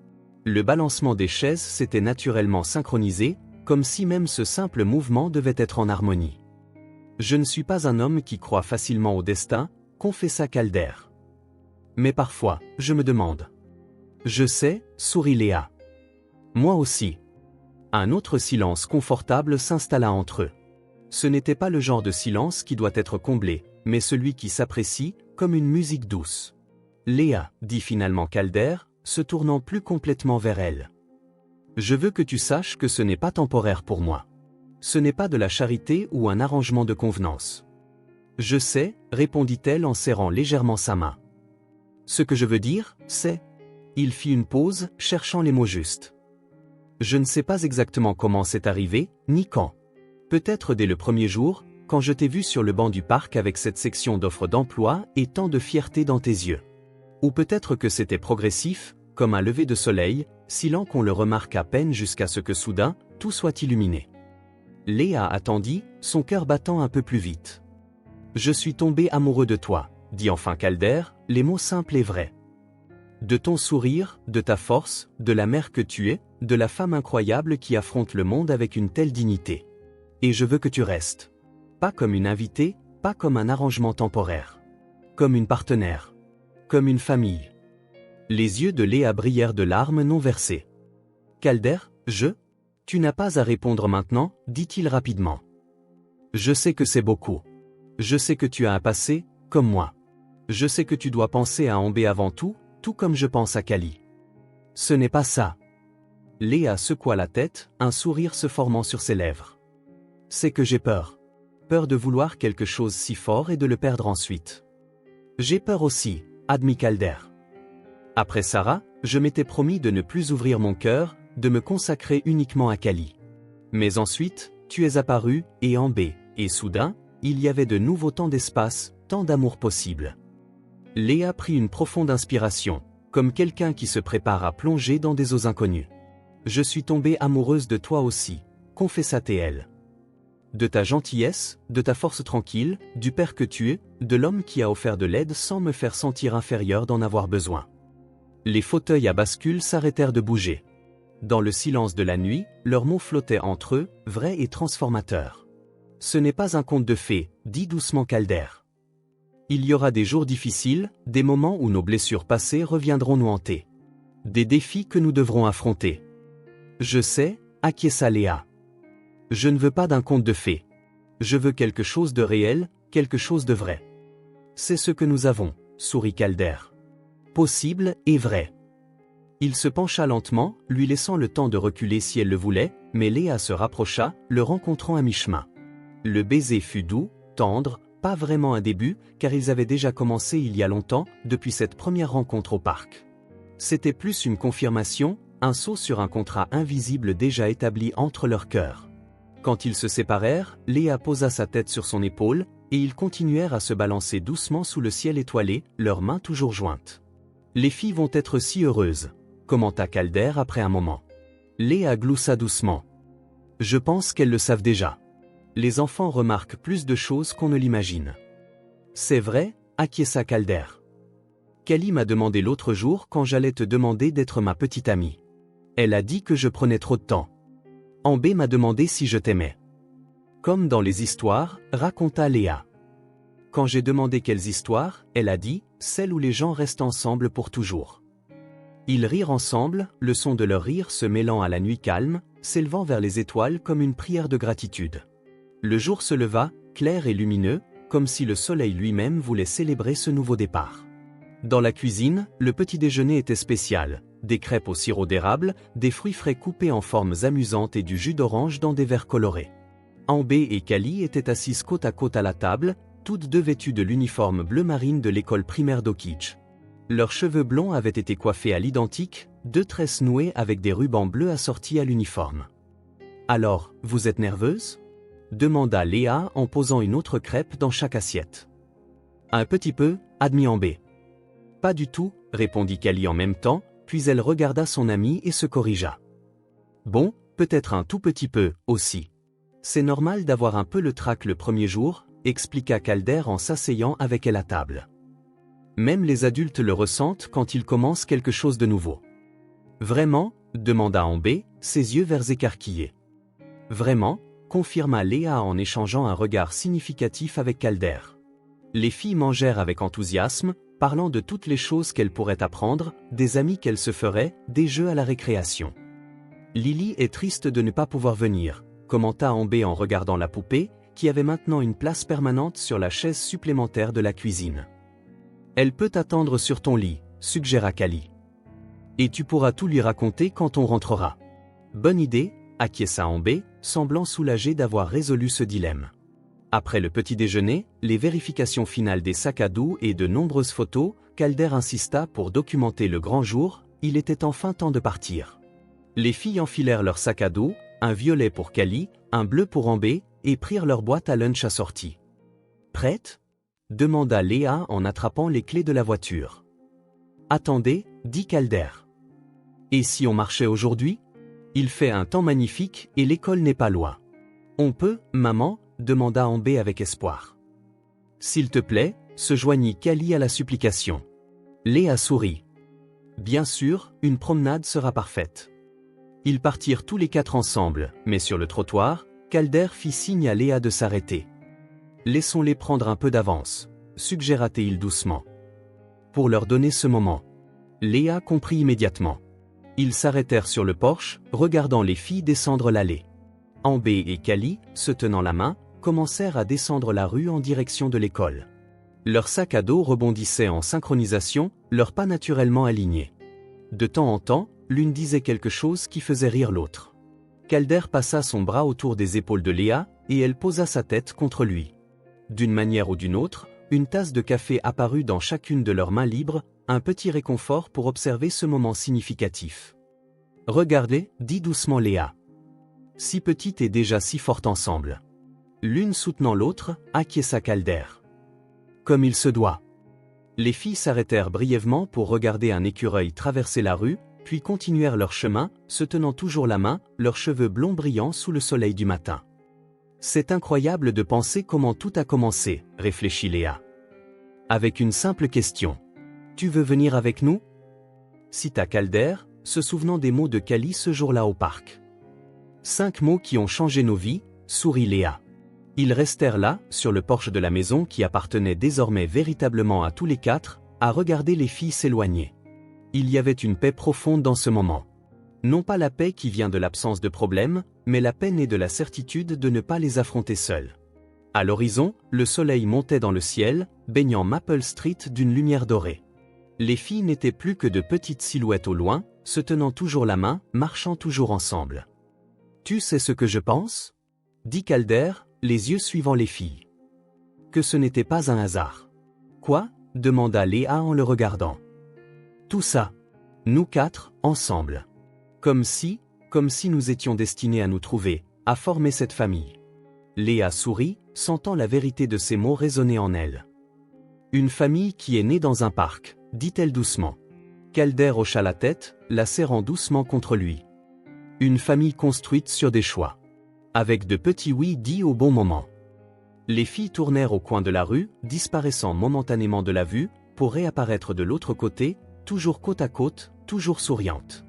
Le balancement des chaises s'était naturellement synchronisé, comme si même ce simple mouvement devait être en harmonie. Je ne suis pas un homme qui croit facilement au destin, confessa Calder. Mais parfois, je me demande. Je sais, sourit Léa. Moi aussi. Un autre silence confortable s'installa entre eux. Ce n'était pas le genre de silence qui doit être comblé, mais celui qui s'apprécie, comme une musique douce. Léa, dit finalement Calder, se tournant plus complètement vers elle. Je veux que tu saches que ce n'est pas temporaire pour moi. Ce n'est pas de la charité ou un arrangement de convenance. Je sais, répondit-elle en serrant légèrement sa main. Ce que je veux dire, c'est... Il fit une pause, cherchant les mots justes. Je ne sais pas exactement comment c'est arrivé, ni quand. Peut-être dès le premier jour, quand je t'ai vu sur le banc du parc avec cette section d'offres d'emploi et tant de fierté dans tes yeux. Ou peut-être que c'était progressif, comme un lever de soleil, si lent qu'on le remarque à peine jusqu'à ce que soudain, tout soit illuminé. Léa attendit, son cœur battant un peu plus vite. Je suis tombé amoureux de toi, dit enfin Calder, les mots simples et vrais. De ton sourire, de ta force, de la mère que tu es, de la femme incroyable qui affronte le monde avec une telle dignité. Et je veux que tu restes. Pas comme une invitée, pas comme un arrangement temporaire. Comme une partenaire. Comme une famille. Les yeux de Léa brillèrent de larmes non versées. Calder, Tu n'as pas à répondre maintenant, dit-il rapidement. Je sais que c'est beaucoup. Je sais que tu as un passé, comme moi. Je sais que tu dois penser à Amber avant tout comme je pense à Callie. Ce n'est pas ça. Léa secoua la tête, un sourire se formant sur ses lèvres. C'est que j'ai peur. Peur de vouloir quelque chose si fort et de le perdre ensuite. J'ai peur aussi, admit Calder. Après Sarah, je m'étais promis de ne plus ouvrir mon cœur, de me consacrer uniquement à Callie. Mais ensuite, tu es apparu, et Amber, et soudain, il y avait de nouveaux temps d'espace, tant d'amour possible. Léa prit une profonde inspiration, comme quelqu'un qui se prépare à plonger dans des eaux inconnues. Je suis tombée amoureuse de toi aussi, confessa-t-elle. De ta gentillesse, de ta force tranquille, du père que tu es, de l'homme qui a offert de l'aide sans me faire sentir inférieure d'en avoir besoin. Les fauteuils à bascule s'arrêtèrent de bouger. Dans le silence de la nuit, leurs mots flottaient entre eux, vrais et transformateurs. Ce n'est pas un conte de fées, dit doucement Calder. Il y aura des jours difficiles, des moments où nos blessures passées reviendront nous hanter. Des défis que nous devrons affronter. Je sais, acquiesça Léa. Je ne veux pas d'un conte de fées. Je veux quelque chose de réel, quelque chose de vrai. C'est ce que nous avons, sourit Calder. Possible et vrai. Il se pencha lentement, lui laissant le temps de reculer si elle le voulait, mais Léa se rapprocha, le rencontrant à mi-chemin. Le baiser fut doux, tendre, pas vraiment un début, car ils avaient déjà commencé il y a longtemps, depuis cette première rencontre au parc. C'était plus une confirmation, un saut sur un contrat invisible déjà établi entre leurs cœurs. Quand ils se séparèrent, Léa posa sa tête sur son épaule, et ils continuèrent à se balancer doucement sous le ciel étoilé, leurs mains toujours jointes. « Les filles vont être si heureuses », commenta Calder après un moment. Léa gloussa doucement. « Je pense qu'elles le savent déjà. Les enfants remarquent plus de choses qu'on ne l'imagine. » « C'est vrai », acquiesça Calder. « Kelly m'a demandé l'autre jour quand j'allais te demander d'être ma petite amie. Elle a dit que je prenais trop de temps. Amber m'a demandé si je t'aimais. » Comme dans les histoires, raconta Léa. Quand j'ai demandé quelles histoires, elle a dit, celles où les gens restent ensemble pour toujours. Ils rirent ensemble, le son de leur rire se mêlant à la nuit calme, s'élevant vers les étoiles comme une prière de gratitude. Le jour se leva, clair et lumineux, comme si le soleil lui-même voulait célébrer ce nouveau départ. Dans la cuisine, le petit déjeuner était spécial. Des crêpes au sirop d'érable, des fruits frais coupés en formes amusantes et du jus d'orange dans des verres colorés. Amber et Callie étaient assises côte à côte à la table, toutes deux vêtues de l'uniforme bleu marine de l'école primaire d'Oakidge. Leurs cheveux blonds avaient été coiffés à l'identique, deux tresses nouées avec des rubans bleus assortis à l'uniforme. « Alors, vous êtes nerveuse ?» demanda Léa en posant une autre crêpe dans chaque assiette. « Un petit peu, admit Amber. »« Pas du tout, » répondit Callie en même temps, puis elle regarda son amie et se corrigea. « Bon, peut-être un tout petit peu, aussi. C'est normal d'avoir un peu le trac le premier jour, » expliqua Calder en s'asseyant avec elle à table. « Même les adultes le ressentent quand ils commencent quelque chose de nouveau. »« Vraiment ?» demanda Amber, ses yeux verts écarquillés. « Vraiment ?» confirma Léa en échangeant un regard significatif avec Calder. Les filles mangèrent avec enthousiasme, parlant de toutes les choses qu'elles pourraient apprendre, des amis qu'elles se feraient, des jeux à la récréation. « Lily est triste de ne pas pouvoir venir, » commenta Amber en regardant la poupée, qui avait maintenant une place permanente sur la chaise supplémentaire de la cuisine. « Elle peut attendre sur ton lit, » suggéra Callie. « Et tu pourras tout lui raconter quand on rentrera. »« Bonne idée », acquiesça Amber, semblant soulagée d'avoir résolu ce dilemme. Après le petit déjeuner, les vérifications finales des sacs à dos et de nombreuses photos, Calder insista pour documenter le grand jour, il était enfin temps de partir. Les filles enfilèrent leurs sacs à dos, un violet pour Callie, un bleu pour Amber, et prirent leur boîte à lunch assortie. « Prête ?» demanda Léa en attrapant les clés de la voiture. « Attendez, » dit Calder. « Et si on marchait aujourd'hui ? Il fait un temps magnifique et l'école n'est pas loin. »« On peut, maman ?» demanda Amber avec espoir. « S'il te plaît » se joignit Callie à la supplication. Léa sourit. « Bien sûr, une promenade sera parfaite. » Ils partirent tous les quatre ensemble, mais sur le trottoir, Calder fit signe à Léa de s'arrêter. « Laissons-les prendre un peu d'avance » suggéra-t-il doucement. Pour leur donner ce moment. Léa comprit immédiatement. Ils s'arrêtèrent sur le porche, regardant les filles descendre l'allée. Amber et Callie, se tenant la main, commencèrent à descendre la rue en direction de l'école. Leurs sacs à dos rebondissaient en synchronisation, leurs pas naturellement alignés. De temps en temps, l'une disait quelque chose qui faisait rire l'autre. Calder passa son bras autour des épaules de Léa, et elle posa sa tête contre lui. D'une manière ou d'une autre, une tasse de café apparut dans chacune de leurs mains libres, un petit réconfort pour observer ce moment significatif. « Regardez, » dit doucement Léa. « Si petite et déjà si forte ensemble. » L'une soutenant l'autre, acquiesça Calder. « Comme il se doit. » Les filles s'arrêtèrent brièvement pour regarder un écureuil traverser la rue, puis continuèrent leur chemin, se tenant toujours la main, leurs cheveux blonds brillants sous le soleil du matin. « C'est incroyable de penser comment tout a commencé, » réfléchit Léa. Avec une simple question. « Tu veux venir avec nous ?» cita Calder, se souvenant des mots de Callie ce jour-là au parc. « 5 mots qui ont changé nos vies, » sourit Léa. Ils restèrent là, sur le porche de la maison qui appartenait désormais véritablement à tous les quatre, à regarder les filles s'éloigner. Il y avait une paix profonde dans ce moment. Non pas la paix qui vient de l'absence de problèmes, mais la paix née de la certitude de ne pas les affronter seuls. À l'horizon, le soleil montait dans le ciel, baignant Maple Street d'une lumière dorée. Les filles n'étaient plus que de petites silhouettes au loin, se tenant toujours la main, marchant toujours ensemble. Tu sais ce que je pense? Dit Calder, les yeux suivant les filles. Que ce n'était pas un hasard. Quoi? Demanda Léa en le regardant. Tout ça. Nous quatre, ensemble. Comme si nous étions destinés à nous trouver, à former cette famille. Léa sourit, sentant la vérité de ces mots résonner en elle. Une famille qui est née dans un parc, dit-elle doucement. Calder hocha la tête, la serrant doucement contre lui. Une famille construite sur des choix. Avec de petits oui dits au bon moment. Les filles tournèrent au coin de la rue, disparaissant momentanément de la vue, pour réapparaître de l'autre côté, toujours côte à côte, toujours souriantes.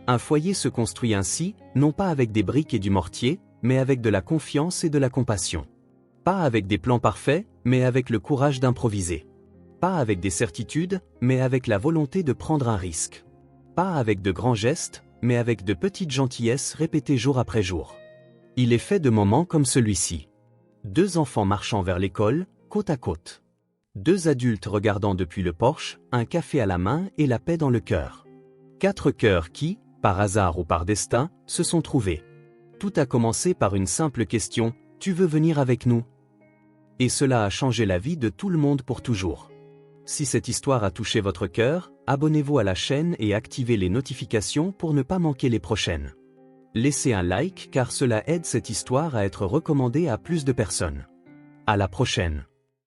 Un foyer se construit ainsi, non pas avec des briques et du mortier, mais avec de la confiance et de la compassion. Pas avec des plans parfaits, mais avec le courage d'improviser. Pas avec des certitudes, mais avec la volonté de prendre un risque. Pas avec de grands gestes, mais avec de petites gentillesses répétées jour après jour. Il est fait de moments comme celui-ci. 2 enfants marchant vers l'école, côte à côte. 2 adultes regardant depuis le porche, un café à la main et la paix dans le cœur. 4 cœurs qui, par hasard ou par destin, se sont trouvés. Tout a commencé par une simple question, tu veux venir avec nous? Et cela a changé la vie de tout le monde pour toujours. Si cette histoire a touché votre cœur, abonnez-vous à la chaîne et activez les notifications pour ne pas manquer les prochaines. Laissez un like car cela aide cette histoire à être recommandée à plus de personnes. À la prochaine.